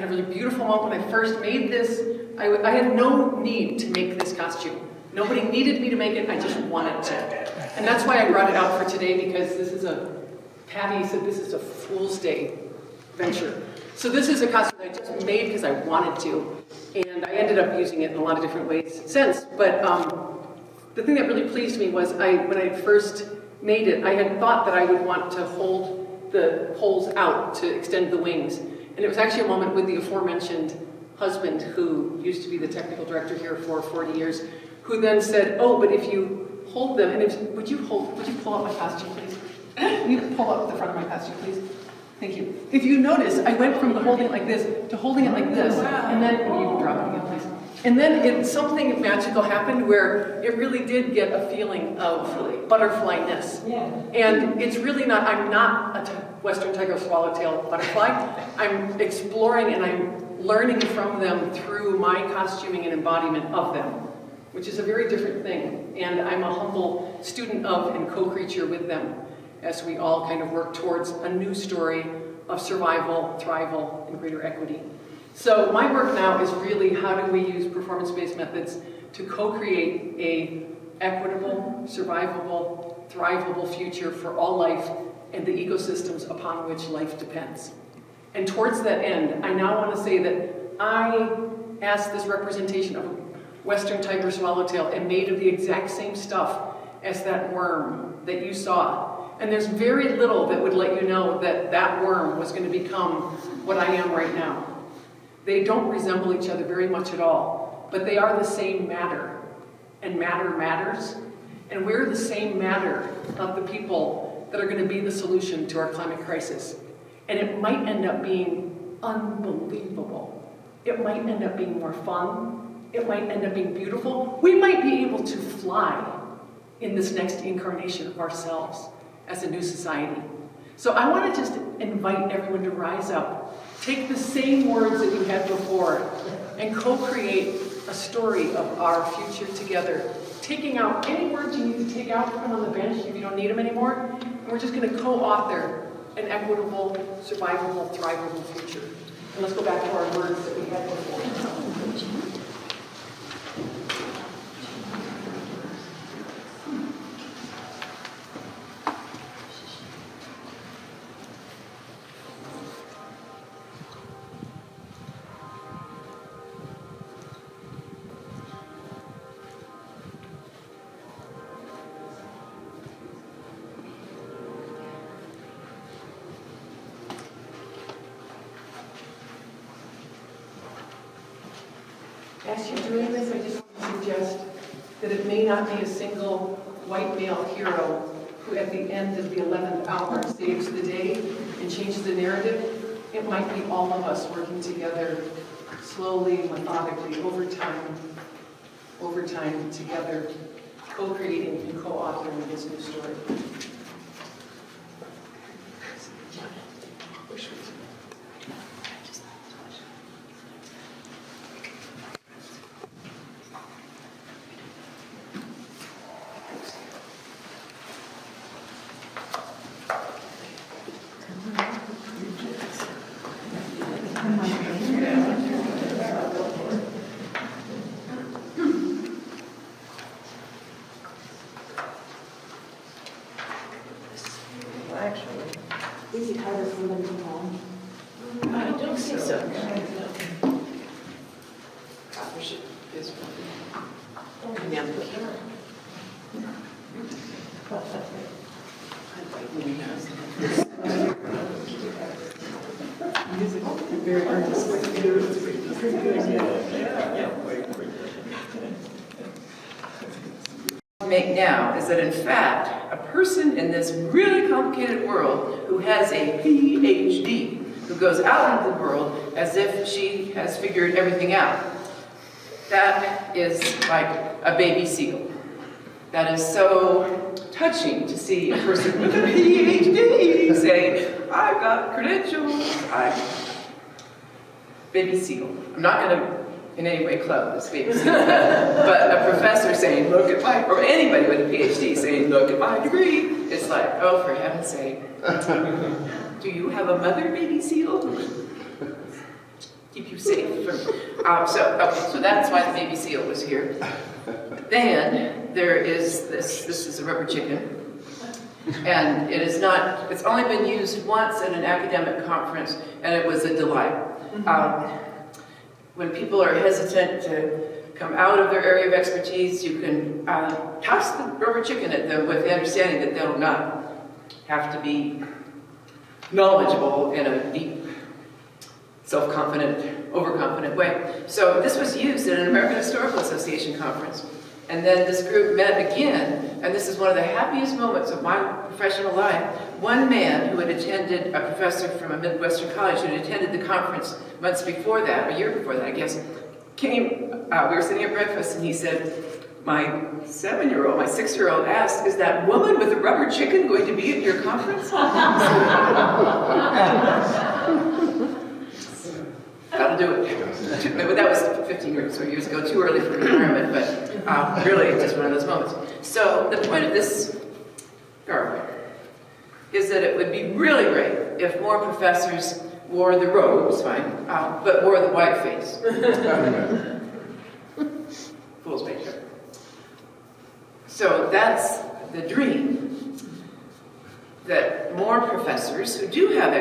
really beautiful moment when I first made this. I had no need to make this costume. Nobody needed me to make it, I just wanted to. And that's why I brought it out for today, because Patty said this is a Fool's Day venture. So this is a costume that I just made because I wanted to, and I ended up using it in a lot of different ways since. But the thing that really pleased me was when I first made it, I had thought that I would want to hold the poles out to extend the wings. And it was actually a moment with the aforementioned husband, who used to be the technical director here for 40 years, who then said, oh, but if you hold them, and would you pull up my costume, please? Can you pull up the front of my costume, please? Thank you. If you notice, I went from holding it like this to holding it like this, and then, you can drop it again, please. And then something magical happened where it really did get a feeling of butterflyness. Yeah. And it's really not, I'm not a Western tiger swallowtail butterfly. I'm exploring and I'm learning from them through my costuming and embodiment of them, which is a very different thing. And I'm a humble student of and co-creature with them as we all kind of work towards a new story of survival, thrival, and greater equity. So my work now is really how do we use performance-based methods to co-create a equitable, survivable, thrivable future for all life and the ecosystems upon which life depends. And towards that end, I now want to say that I asked this representation of a Western tiger swallowtail and made of the exact same stuff as that worm that you saw. And there's very little that would let you know that that worm was going to become what I am right now. They don't resemble each other very much at all, but they are the same matter. And matter matters. And we're the same matter of the people that are going to be the solution to our climate crisis. And it might end up being unbelievable. It might end up being more fun. It might end up being beautiful. We might be able to fly in this next incarnation of ourselves as a new society. So I want to just invite everyone to rise up, take the same words that you had before, and co-create a story of our future together. Taking out any words you need to take out, put them on the bench if you don't need them anymore. And we're just going to co-author an equitable, survivable, thrivable future. And let's go back to our words that we had before. As you're doing this, I just want to suggest that it may not be a single white male hero who at the end of the 11th hour saves the day and changes the narrative. It might be all of us working together slowly, methodically, over time together, co-creating and co-authoring this new story. Is it harder for them to home? I don't think so. Authorship is one. Very earnest. Make now is that in fact a person in this really complicated world who has a PhD, who goes out into the world as if she has figured everything out, that is like a baby seagull. That is so touching to see a person with a PhD saying, I've got credentials, baby seagull. I'm not going to in any way club this baby seagull, but a professor saying, look at my, or anybody with a PhD saying, look at my degree. It's like, oh, for heaven's sake. Do you have a mother baby seal? Keep you safe from, so that's why the baby seal was here. Then there is this is a rubber chicken. And it is not, it's only been used once at an academic conference, and it was a delight. When people are hesitant to come out of their area of expertise, you can toss the rubber chicken at them with the understanding that they'll not have to be knowledgeable in a deep, self-confident, overconfident way. So this was used at an American Historical Association conference. And then this group met again, and this is one of the happiest moments of my professional life. One man who had attended, a professor from a Midwestern college who had attended the conference months before that, a year before that, I guess, came, we were sitting at breakfast, and he said, my 7-year-old, my 6-year-old asked, is that woman with the rubber chicken going to be at your conference? That'll do it. That was 15 years ago, too early for retirement, but really just one of those moments. So the point of this garden is that it would be really great if more professors wore the robes, fine, but wore the white face. Fool's picture. So that's the dream, that more professors who do have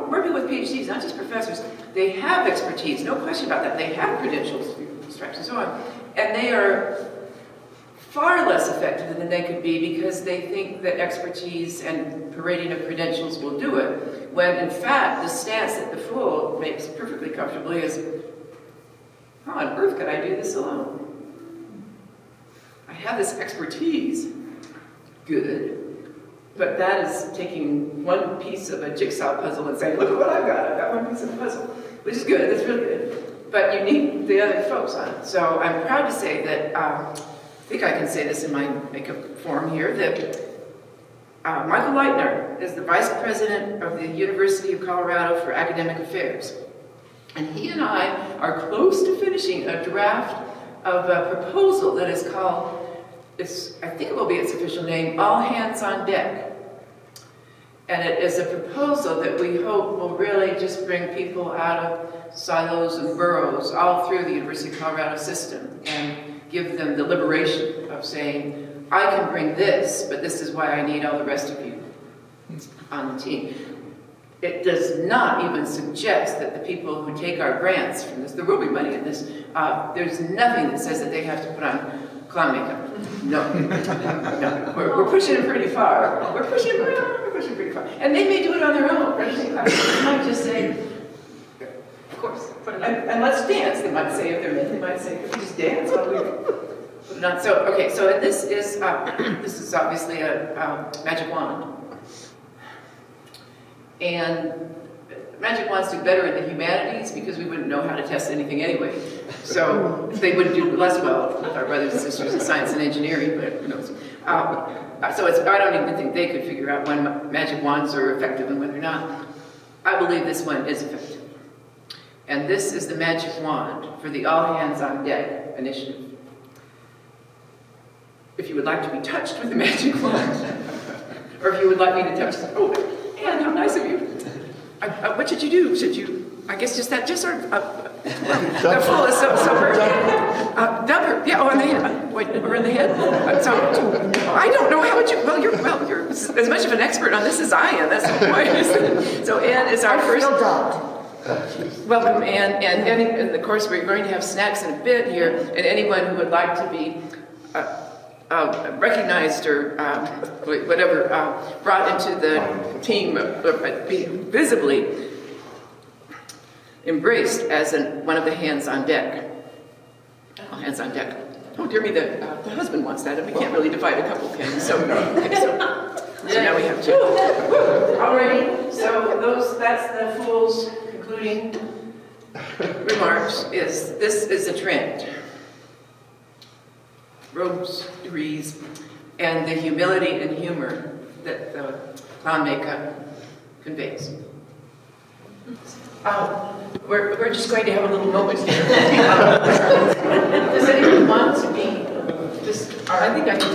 working with PhDs, not just professors, they have expertise, no question about that. They have credentials, stripes and so on, and they are far less effective than they could be because they think that expertise and parading of credentials will do it, when in fact the stance that the fool makes perfectly comfortably is, how on earth could I do this alone? I have this expertise. Good. But that is taking one piece of a jigsaw puzzle and saying, look at what I've got. I've got one piece of the puzzle, which is good. That's really good. But you need the other folks on it. So I'm proud to say that, I think I can say this in my makeup form here, that Michael Leitner is the Vice President of the University of Colorado for Academic Affairs. And he and I are close to finishing a draft of a proposal that is called, I think it will be its official name, All Hands on Deck. And it is a proposal that we hope will really just bring people out of silos and burrows all through the University of Colorado system and give them the liberation of saying, I can bring this, but this is why I need all the rest of you on the team. It does not even suggest that the people who take our grants from this, there will be money in this, there's nothing that says that they have to put on clown makeup. No. No. We're pushing it pretty far. We're pushing pretty far. And they may do it on their own. They might just say, of course, put it on. And let's dance. They might say, if they're men, they might say, could we just dance while we put it on? So, okay, so this is obviously a magic wand. And magic wands do better in the humanities because we wouldn't know how to test anything anyway. So they would do less well with our brothers and sisters in science and engineering, but who knows. So I don't even think they could figure out when magic wands are effective and whether or not. I believe this one is effective. And this is the magic wand for the All Hands on Deck initiative. If you would like to be touched with the magic wand, or if you would like me to touch, Anne, how nice of you. What should you do? Should you, I guess just sort of, the fool is so perfect. Dump her, yeah, on the head. Wait, or in the head. So, I don't know, how would you, you're as much of an expert on this as I am, that's the point. So Anne is our first. Welcome, Anne, and of course we're going to have snacks in a bit here, and anyone who would like to be recognized or whatever, brought into the team, be visibly embraced as one of the hands on deck. Oh, hands on deck. Oh, dear me, the husband wants that, and we can't really divide a couple things. So now we have two. Alrighty, so that's the fool's concluding remarks. This is a trend. Robes, degrees, and the humility and humor that the clown makeup conveys. We're just going to have a little moment here. Does anyone want to be just? I think I can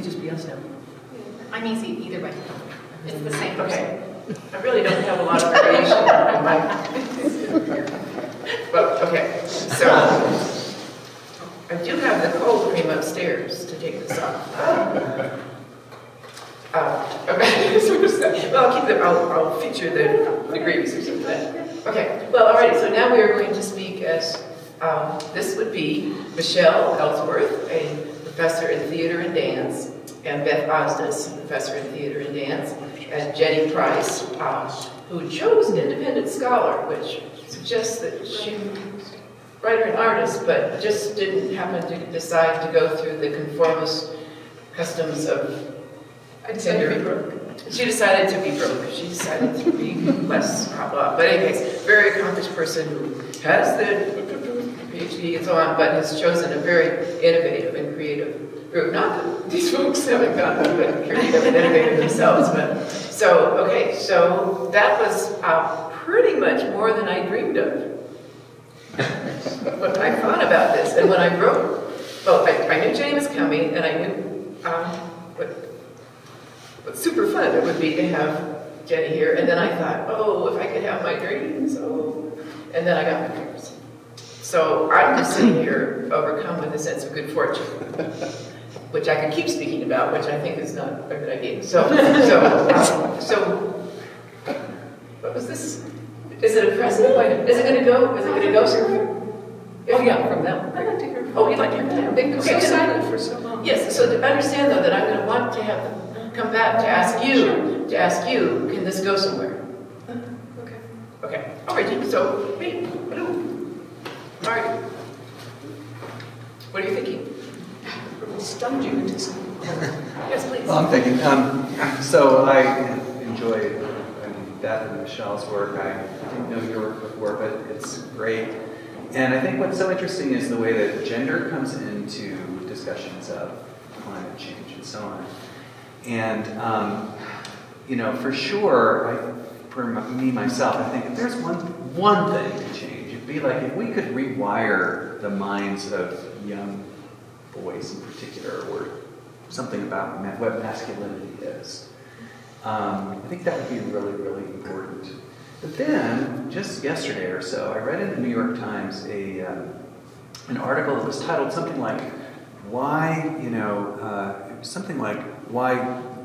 just be us now. I'm easy either way. It's the same person. Okay. I really don't have a lot of variation in my. Well, okay. So. I do have the cold cream upstairs to take this off. Okay. Well, I'll keep them. I'll feature the degrees or something. Okay. Well, alrighty. So now we are going to speak as this would be Michelle Ellsworth, a professor in theater and dance, and Beth Osnes, professor in theater and dance, and Jenny Price, who chose independent scholar, which suggests that she. Writer and artist, but just didn't happen to decide to go through the conformist customs of tenure. She decided to be broke. She decided to be less blah. But anyways, very accomplished person who has the PhD and so on, but has chosen a very innovative and creative group. Not that these folks haven't gotten good, creative and innovative themselves, but so that was pretty much more than I dreamed of. When I thought about this, and when I wrote, I knew Jane was coming, and I knew what super fun it would be to have Jenny here, and then I thought, oh, if I could have my dreams, oh, and then I got my dreams. So I'm just sitting here overcome with a sense of good fortune, which I could keep speaking about, which I think is not a good idea. So what was this? Is it a precedent? Is it going to go? Is it going to go somewhere? Oh, yeah, from them. I'd like to hear. Oh, you'd like to hear that? They've been so Okay, silent for so long. yes, so to understand though that I'm going to want to have them come back to ask you, can this go somewhere? Okay. Okay, all right, so, wait, hello. All right. What are you thinking? We stunned you into something. Yes, please. Well, I'm thinking, so I enjoy Beth and Michelle's work. I didn't know your work before, but it's great. And I think what's so interesting is the way that gender comes into discussions of climate change and so on. And, for sure, for me, myself, I think if there's one thing to change, it'd be like if we could rewire the minds of young boys in particular, or something about what masculinity is. I think that would be really, really important. But then, just yesterday or so, I read in the New York Times an article that was titled something like, why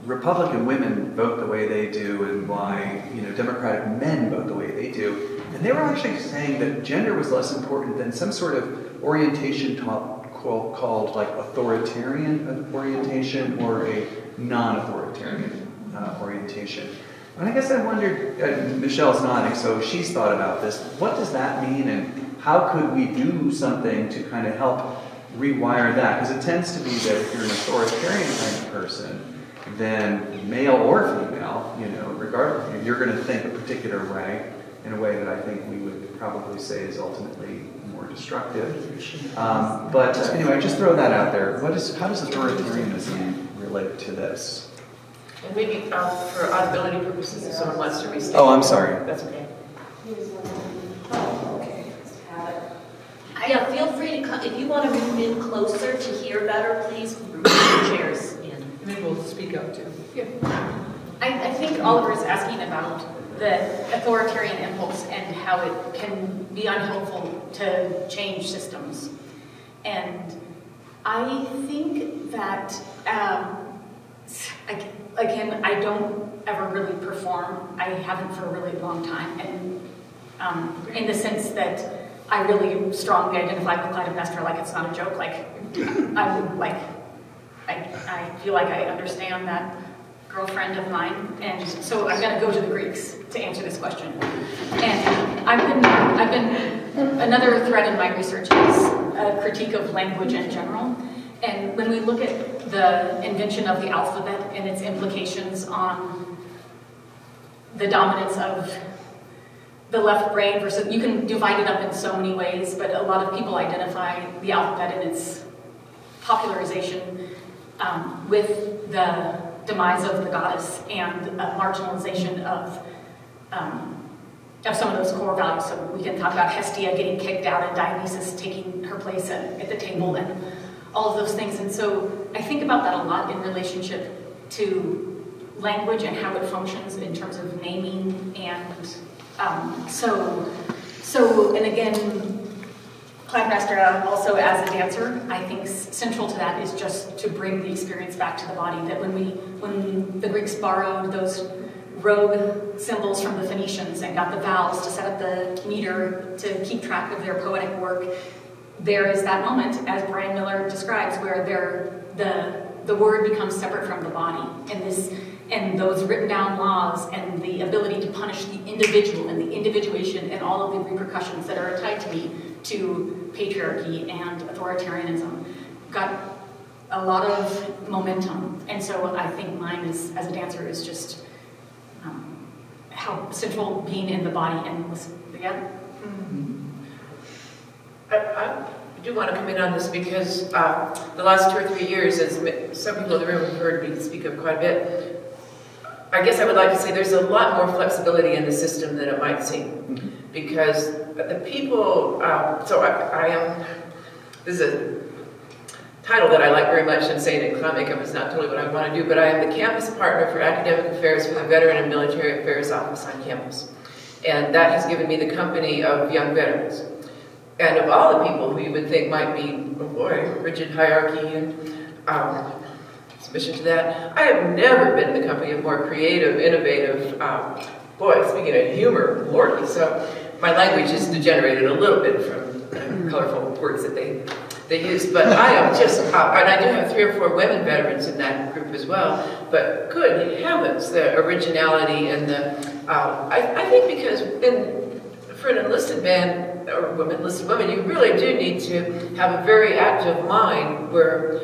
Republican women vote the way they do and why, Democratic men vote the way they do. And they were actually saying that gender was less important than some sort of orientation called like authoritarian orientation or a non-authoritarian orientation. And I guess I wondered, Michelle's nodding, so she's thought about this. What does that mean, and how could we do something to kind of help rewire that? Because it tends to be that if you're an authoritarian kind of person, then male or female, regardless, you're going to think a particular way, in a way that I think we would probably say is ultimately more destructive. But anyway, just throw that out there. How does authoritarianism relate to this? And maybe for audibility purposes, if someone wants to restate. Oh, I'm sorry. That's okay. Yeah, feel free to come, if you want to move in closer to hear better, please move your chairs in. Maybe we'll speak up too. I think Oliver is asking about the authoritarian impulse and how it can be unhelpful to change systems. And I think that, again, I don't ever really perform. I haven't for a really long time. And in the sense that I really strongly identify with Clytemnestra, like it's not a joke. Like, I feel like I understand that girlfriend of mine, and so I'm going to go to the Greeks to answer this question. And I've been another thread in my research is a critique of language in general. And when we look at the invention of the alphabet and its implications on the dominance of the left brain versus, you can divide it up in so many ways, but a lot of people identify the alphabet and its popularization with the demise of the goddess and marginalization of some of those core values. So we can talk about Hestia getting kicked out and Dionysus taking her place at the table and all of those things. And so I think about that a lot in relationship to language and how it functions in terms of naming. And and again, Clytemnestra also as a dancer, I think central to that is just to bring the experience back to the body. That when the Greeks borrowed those rogue symbols from the Phoenicians and got the vowels to set up the meter to keep track of their poetic work, there is that moment, as Brian Miller describes, where the word becomes separate from the body, and those written down laws and the ability to punish the individual and the individuation and all of the repercussions that are tied to patriarchy and authoritarianism got a lot of momentum. And so I think mine is, as a dancer, is just how central being in the body and listen together. I do want to come in on this because the last 2 or 3 years, as some people in the room have heard me speak of quite a bit, I guess I would like to say there's a lot more flexibility in the system than it might seem. Because the people, so I am, this is a title that I like very much, and saying that clown makeup is not totally what I want to do, but I am the campus partner for academic affairs for the Veteran and Military Affairs Office on campus. And that has given me the company of young veterans. And of all the people who you would think might be, oh boy, rigid hierarchy and submission to that, I have never been in the company of more creative, innovative, boy, speaking of humor, lordy. So my language is degenerated a little bit from the colorful words that they use, but I am just, and I do have 3 or 4 women veterans in that group as well, but good heavens, the originality and the, I think because for an enlisted man, or enlisted woman, you really do need to have a very active mind where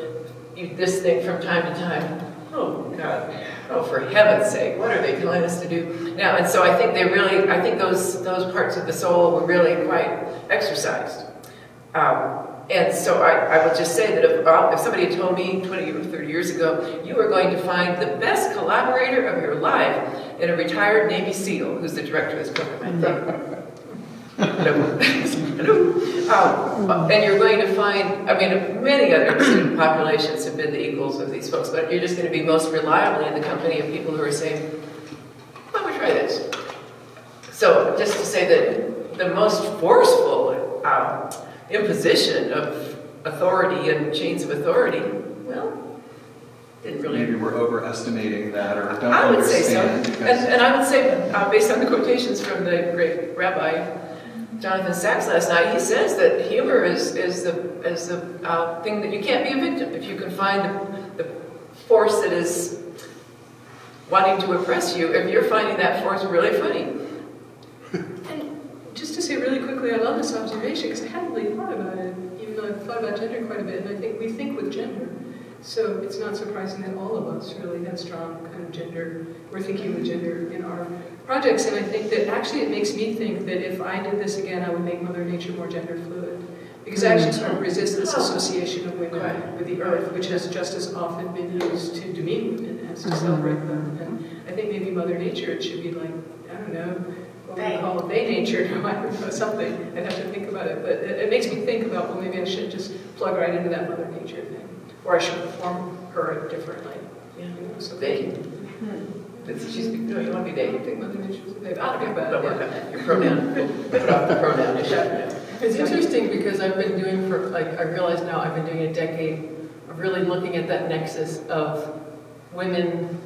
this thing from time to time, oh God, oh for heaven's sake, what are they telling us to do now? And so I think I think those parts of the soul were really quite exercised. And so I would just say that if somebody had told me 20 or 30 years ago, you are going to find the best collaborator of your life in a retired Navy SEAL, who's the director of this program, and you're going to find, I mean, many other student populations have been the equals of these folks, but you're just going to be most reliably in the company of people who are saying, why don't we try this? So just to say that the most forceful imposition of authority and chains of authority, well, didn't really... Maybe we're overestimating that or don't I would say so. understand. And I would say, based on the quotations from the great Rabbi Jonathan Sachs last night, he says that humor is the thing that you can't be a victim. If you can find the force that is wanting to oppress you, if you're finding that force really funny. And just to say really quickly, I love this observation because I hadn't really thought about it, even though I've thought about gender quite a bit, and I think we think with gender. So it's not surprising that all of us really have strong kind of gender, we're thinking with gender in our projects, and I think that actually it makes me think that if I did this again, I would make Mother Nature more gender fluid. Because I actually sort of resist this association of women with the earth, which has just as often been used to demean women as to celebrate them. And I think maybe Mother Nature, it should be like, I don't know, what we call it, they nature, or something. I'd have to think about it. But it makes me think about, well, maybe I should just plug right into that Mother Nature thing. Or I should perform her differently. Yeah. You know, so They. No, you want to be they. I don't think Mother Nature's a baby. I'll think about Don't work it. on that. Your pronoun. Put off the pronoun issue. It's interesting because I've been doing I realize now I've been doing a decade of really looking at that nexus of women,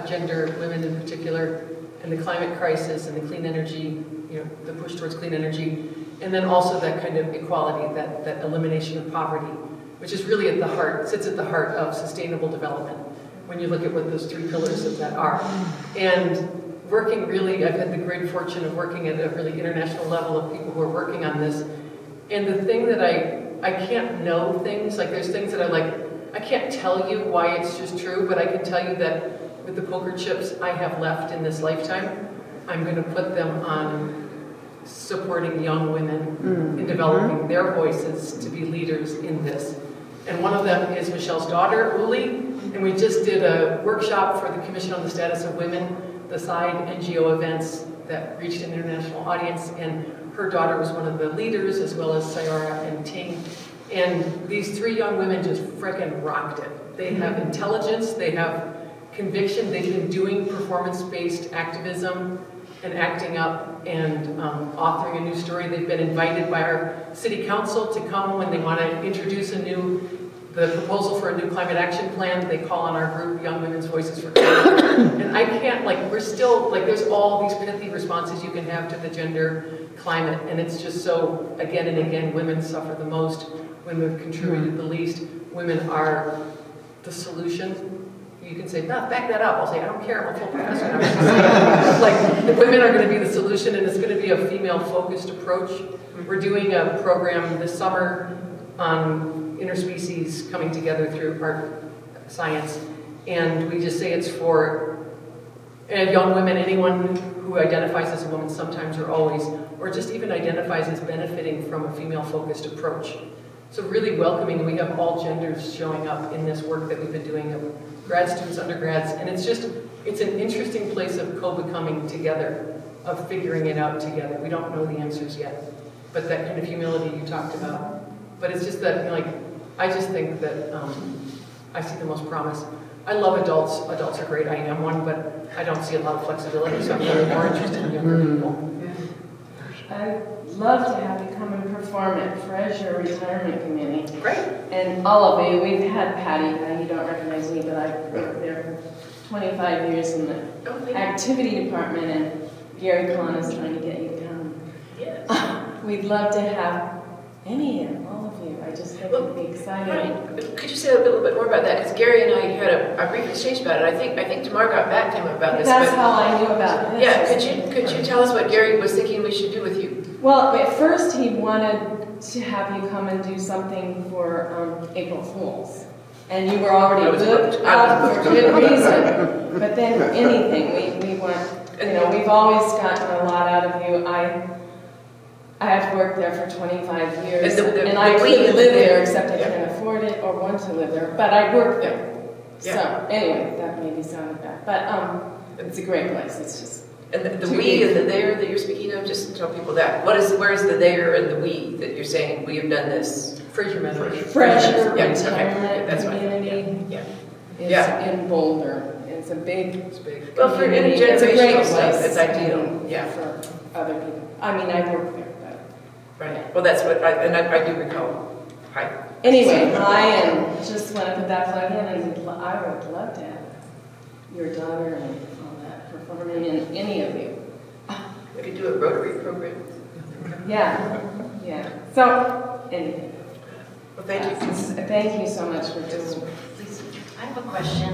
gender, women in particular, and the climate crisis and the clean energy, the push towards clean energy, and then also that kind of equality, that elimination of poverty, which is really at the heart, sits at the heart of sustainable development when you look at what those 3 pillars of that are. And working really, I've had the great fortune of working at a really international level of people who are working on this. And the thing that I can't know things, like there's things that I can't tell you why it's just true, but I can tell you that with the poker chips I have left in this lifetime, I'm going to put them on supporting young women in developing their voices to be leaders in this. And one of them is Michelle's daughter, Uli, and we just did a workshop for the Commission on the Status of Women, the side NGO events that reached an international audience, and her daughter was one of the leaders, as well as Sayara and Ting. And these 3 young women just frickin' rocked it. They have intelligence, they have conviction, they've been doing performance-based activism and acting up and authoring a new story. They've been invited by our city council to come when they want to introduce the proposal for a new climate action plan. They call on our group, Young Women's Voices for Climate. And I can't, we're still, there's all these pithy responses you can have to the gender climate, and it's just so, again and again, women suffer the most, women have contributed the least, women are the solution. You can say, Beth, back that up. I'll say, I don't care, I'm a full professor. The women are going to be the solution, and it's going to be a female-focused approach. We're doing a program this summer on interspecies coming together through art science, and we just say it's for young women, anyone who identifies as a woman sometimes or always, or just even identifies as benefiting from a female-focused approach. So really welcoming, we have all genders showing up in this work that we've been doing of grad students, undergrads, and it's an interesting place of co-becoming together, of figuring it out together. We don't know the answers yet, but that kind of humility you talked about. But it's just that, I just think that I see the most promise. I love adults. Adults are great. I am one, but I don't see a lot of flexibility, so I'm really more interested in younger people. I'd love to have you come and perform at Treasure Retirement Committee. Great. And all of you, we've had Patty, you don't recognize me, but I've worked there for 25 years in the activity department, and Gary Kahn is trying to get you to come. Yes. We'd love to have any and all of you. I just think it'd be exciting. Right. Could you say a little bit more about that? Because Gary and I had a brief exchange about it. I think Tamar got back to him about this. That's how I knew about this. Yeah, could you tell us what Gary was thinking we should do with you? Well, at first he wanted to have you come and do something for April Fools. And you were already booked up for good reason. But then anything, we want, we've always gotten a lot out of you. I have worked there for 25 years, and I couldn't live there except I can't afford it or want to live there, but I work there. Yeah. So anyway, that maybe sounded bad, but it's a great place. It's just. And the we and the there that you're speaking of, just tell people that. Where's the there and the we that you're saying we have done this? Fraser Meadows. Treasure Yeah, Retirement that's right. Community. Yeah. It's Yeah. in Boulder. It's a big. Well, for community. It's a great intergenerational stuff, place. it's ideal. Yeah. For other people. I mean, I work there, but. Right. Well, that's what I do recall. Hi. Anyway, I just want to put that plug in, and I would love to have your daughter and all that performing in any of you. We could do a Rotary program. Yeah, yeah. So, anyway. Well, thank you. Thank you so much for doing. I have a question.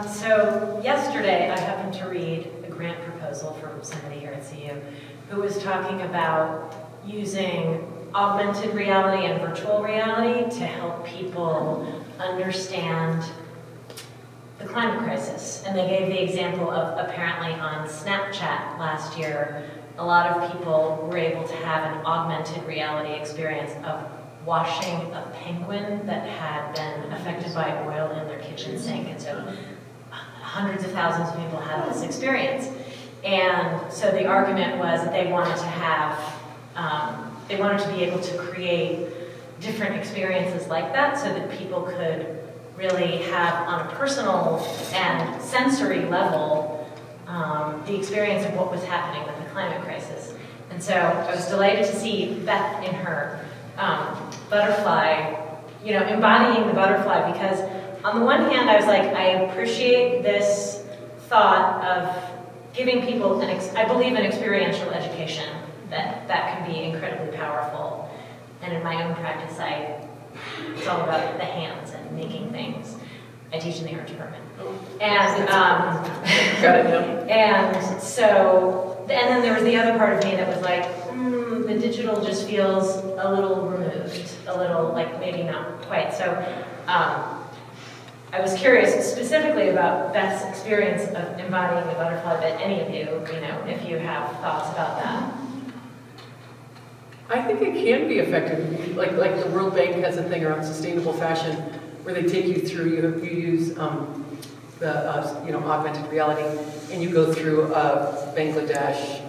So yesterday I happened to read a grant proposal from somebody here at CU who was talking about using augmented reality and virtual reality to help people understand the climate crisis. And they gave the example of apparently on Snapchat last year, a lot of people were able to have an augmented reality experience of washing a penguin that had been affected by oil in their kitchen sink. And so hundreds of thousands of people had this experience. And so the argument was that they wanted to have, they wanted to be able to create different experiences like that so that people could really have on a personal and sensory level the experience of what was happening with the climate crisis. And so I was delighted to see Beth in her butterfly, embodying the butterfly, because on the one hand I was like, I appreciate this thought of giving people I believe in experiential education, that can be incredibly powerful. And in my own practice, it's all about the hands and making things. I teach in the art department. And and then there was the other part of me that was like, the digital just feels a little removed, a little like maybe not quite. So I was curious specifically about Beth's experience of embodying the butterfly, but any of you, if you have thoughts about that. I think it can be effective. Like the World Bank has a thing around sustainable fashion where they take you through. You use the augmented reality, and you go through a Bangladesh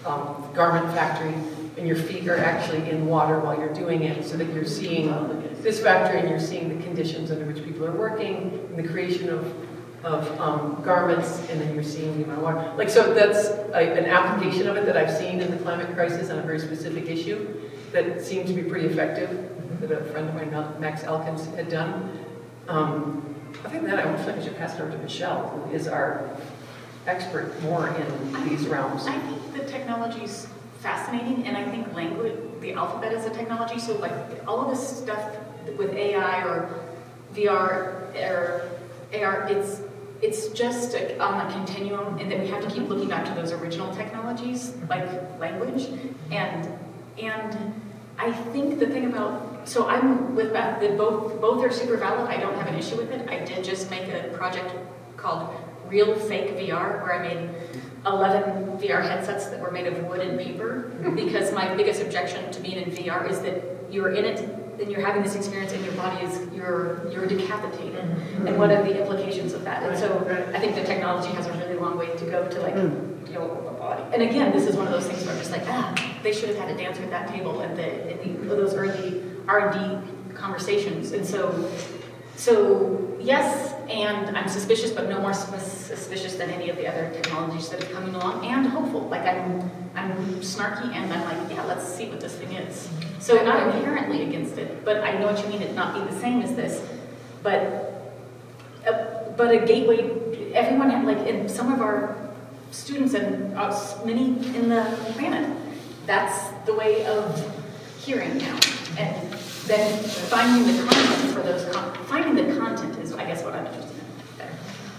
garment factory, and your feet are actually in water while you're doing it, so that you're seeing this factory and you're seeing the conditions under which people are working, and the creation of garments, and then you're seeing the amount of water. So that's an application of it that I've seen in the climate crisis on a very specific issue that seemed to be pretty effective, that a friend of mine, Max Elkins, had done. Other than that, I almost think I should pass it over to Michelle, who is our expert more in these realms. I think the technology's fascinating, and I think language, the alphabet is a technology, so like all of this stuff with AI or VR or AR, it's just on a continuum, and that we have to keep looking back to those original technologies, like language, and I think the thing about, so I'm with Beth, that both are super valid. I don't have an issue with it. I did just make a project called Real Fake VR, where I made 11 VR headsets that were made of wood and paper, because my biggest objection to being in VR is that you're in it and you're having this experience and your body is, you're decapitated. And what are the implications of that? And so I think the technology has a really long way to go to the body. And again, this is one of those things where I'm just like, they should have had a dancer at that table at those early R&D conversations. And so yes, and I'm suspicious, but no more suspicious than any of the other technologies that are coming along, and hopeful. Like I'm snarky, and I'm like, yeah, let's see what this thing is. So not inherently against it, but I know what you mean. It not being the same as this, but a gateway. Everyone had, like, in some of our students and many in the planet, that's the way of hearing now. And then finding the content for those, finding the content is, I guess, what I'm interested in there.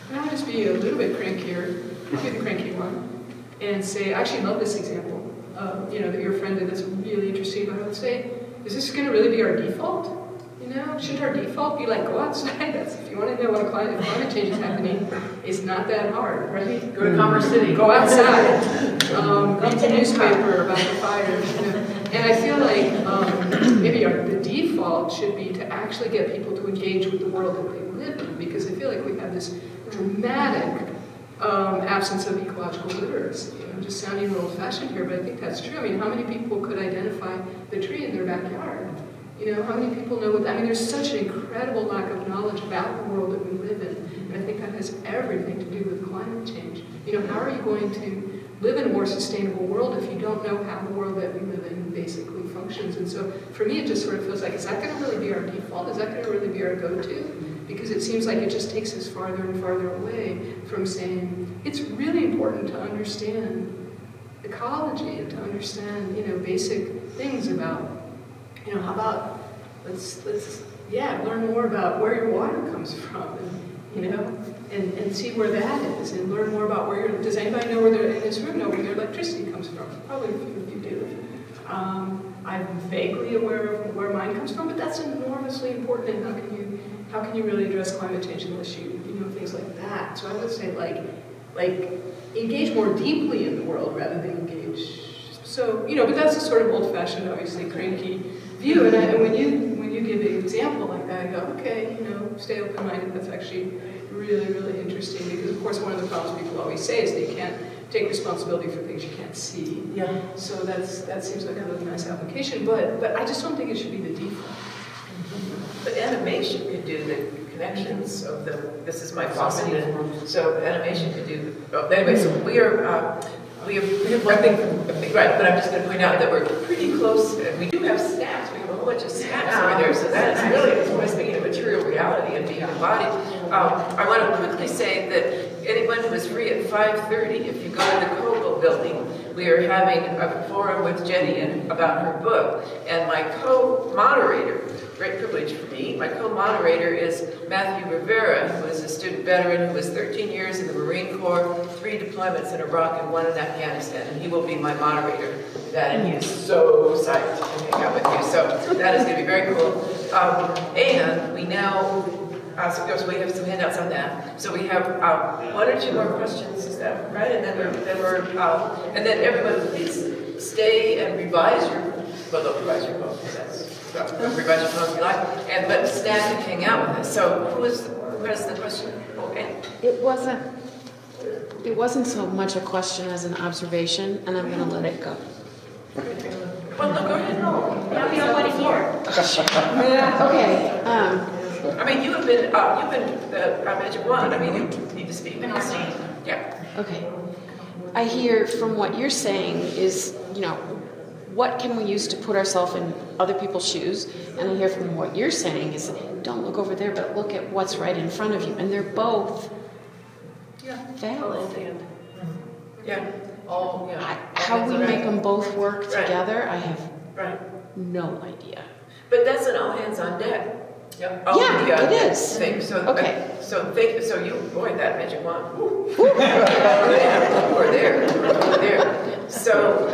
Can I just be a little bit crankier, I'll be the cranky one, and say, I actually love this example, that your friend did that's really interesting, but I would say, is this going to really be our default? Shouldn't our default be like, go outside? That's, if you want to know what climate change is happening, it's not that hard, right? Go to Commerce City, go outside, read the newspaper about the fires, And I feel like maybe the default should be to actually get people to engage with the world that they live in, because I feel like we have this dramatic absence of ecological literacy. I'm just sounding a little old-fashioned here, but I think that's true. I mean, how many people could identify the tree in their backyard? How many people know what, there's such an incredible lack of knowledge about the world that we live in, and I think that has everything to do with climate change. How are you going to live in a more sustainable world if you don't know how the world that we live in basically functions? And so for me, it just sort of feels like, is that going to really be our default? Is that going to really be our go-to? Because it seems like it just takes us farther and farther away from saying, it's really important to understand ecology and to understand, basic things about, how about, let's learn more about where your water comes from, and see where that is, and learn more about does anybody know in this room know where their electricity comes from? Probably a few of you do. I'm vaguely aware of where mine comes from, but that's enormously important, and how can you really address climate change unless you things like that? So I would say, like engage more deeply in the world rather than engage. So, but that's a sort of old-fashioned, obviously cranky view, and when you give an example like that, I go, okay, stay open-minded. That's actually really, really interesting, because of course one of the problems people always say is they can't take responsibility for things you can't see. Yeah. So that seems like a really nice application, but I just don't think it should be the default. But animation could do the connections of this is my philosophy, so animation could do, anyway, so we have one thing, right, but I'm just going to point out that we're pretty close, and we do have snacks, we have a whole bunch of snacks over there, so that is really, it's always making a material reality and being embodied. I want to quickly say that anyone who is free at 5:30, if you go to the Kogel building, we are having a forum with Jenny about her book, and my co-moderator, great privilege for me, my co-moderator is Matthew Rivera, who is a student veteran who was 13 years in the Marine Corps, 3 deployments in Iraq and 1 in Afghanistan, and he will be my moderator for that, and he is so psyched to hang out with you, so that is going to be very cool. And we now, so we have some handouts on that. So we have 1 or 2 more questions, is that right? And then everyone please stay and revise your, well, don't revise your book, revise your book if you like, but stand and hang out with us. So who has the question? Okay. It wasn't so much a question as an observation, and I'm going to let it go. Well, no, go ahead. Now we don't want to hear. Okay. You've been the Magic Wand. You need to speak. Yeah. Okay. I hear from what you're saying is, what can we use to put ourselves in other people's shoes? And I hear from what you're saying is, don't look over there, but look at what's right in front of you. And they're both valid. Yeah. How we make them both work together, I have no idea. But that's an all hands on deck. Yep. It is. Thing. So, okay. So thank you. So boy, that magic wand. We're there. So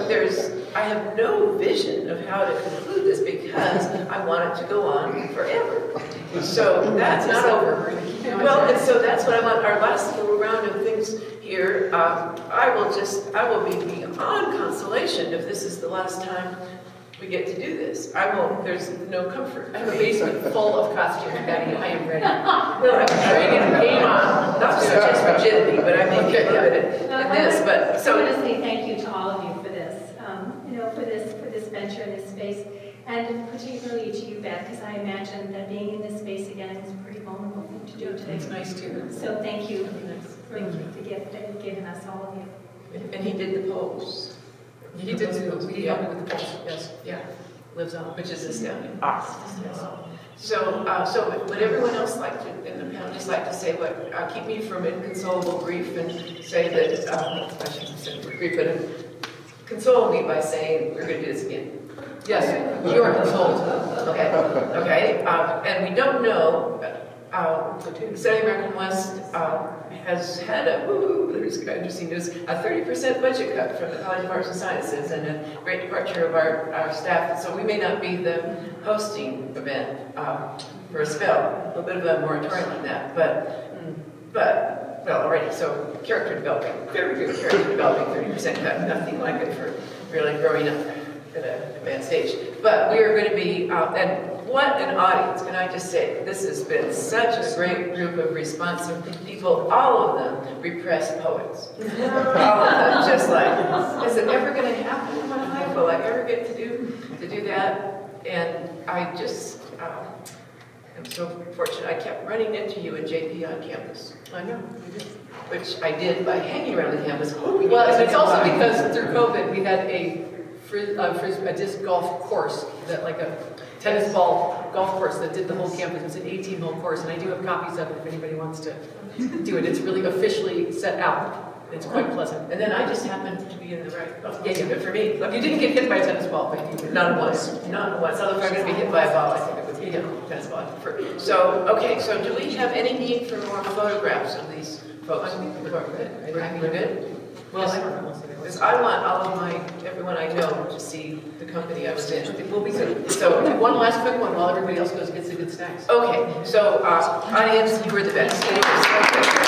I have no vision of how to conclude this because I want it to go on forever. So that's not over. Well, and so that's what I want. Our last little round of things here. I will be beyond consolation if this is the last time we get to do this. There's no comfort. I have a basement full of costumes, Betty. I am ready. No, I'm ready to game on. Not so just rigidity, but I may get limited in this. But so I want to say thank you to all of you for this, for this venture in this space, and particularly especially to you, Beth, because I imagine that being in this space again is a pretty vulnerable thing to do today. It's nice too. So thank you for the gift that you've given us, all of you. And he did the polls. He did, we helped with the polls, yes, Yeah, lives on. which is astounding. So, so would everyone else like to, in the panel, just like to say what, keep me from inconsolable grief and say that, I shouldn't say grief, but console me by saying, we're gonna do this again. Yes, you are consoled. Okay, okay, and we don't know, Study American West has had a, there's interesting news, a 30% budget cut from the College of Arts and Sciences and a great departure of our staff, so we may not be the hosting event for a spell, a little bit of a moratorium on that, but well, already, so character developing, very good character developing, 30% cut, nothing like it for really growing up at an advanced stage. But we are going to be, and what an audience, can I just say, this has been such a great group of responsive people, all of them repressed poets. All of them, just like, is it ever going to happen in my life? Will I ever get to do that? And I just, I'm so fortunate I kept running into you and JP on campus. I know. Which I did by hanging around the campus, hoping Well, you guys it's would also come by. because through COVID, we had a disc golf course, that like a tennis ball golf course that did the whole campus. It was an 18-hole course, and I do have copies of it if anybody wants to do it. It's really officially set out. It's quite pleasant. And then I just happened to be in the right. Yeah, Good for me. You didn't get hit by a tennis ball, but you did. Not once. Not once. Although if I'm going to be hit by a ball, I think it would be a tennis ball. So, okay, so do we have any need for more photographs of these folks? We're good? We're good? Well, I don't know. Because I want all of everyone I know to see the company I was in. Well, we could. So, One last quick one while everybody else goes get the good snacks. okay, so audience, you were the best.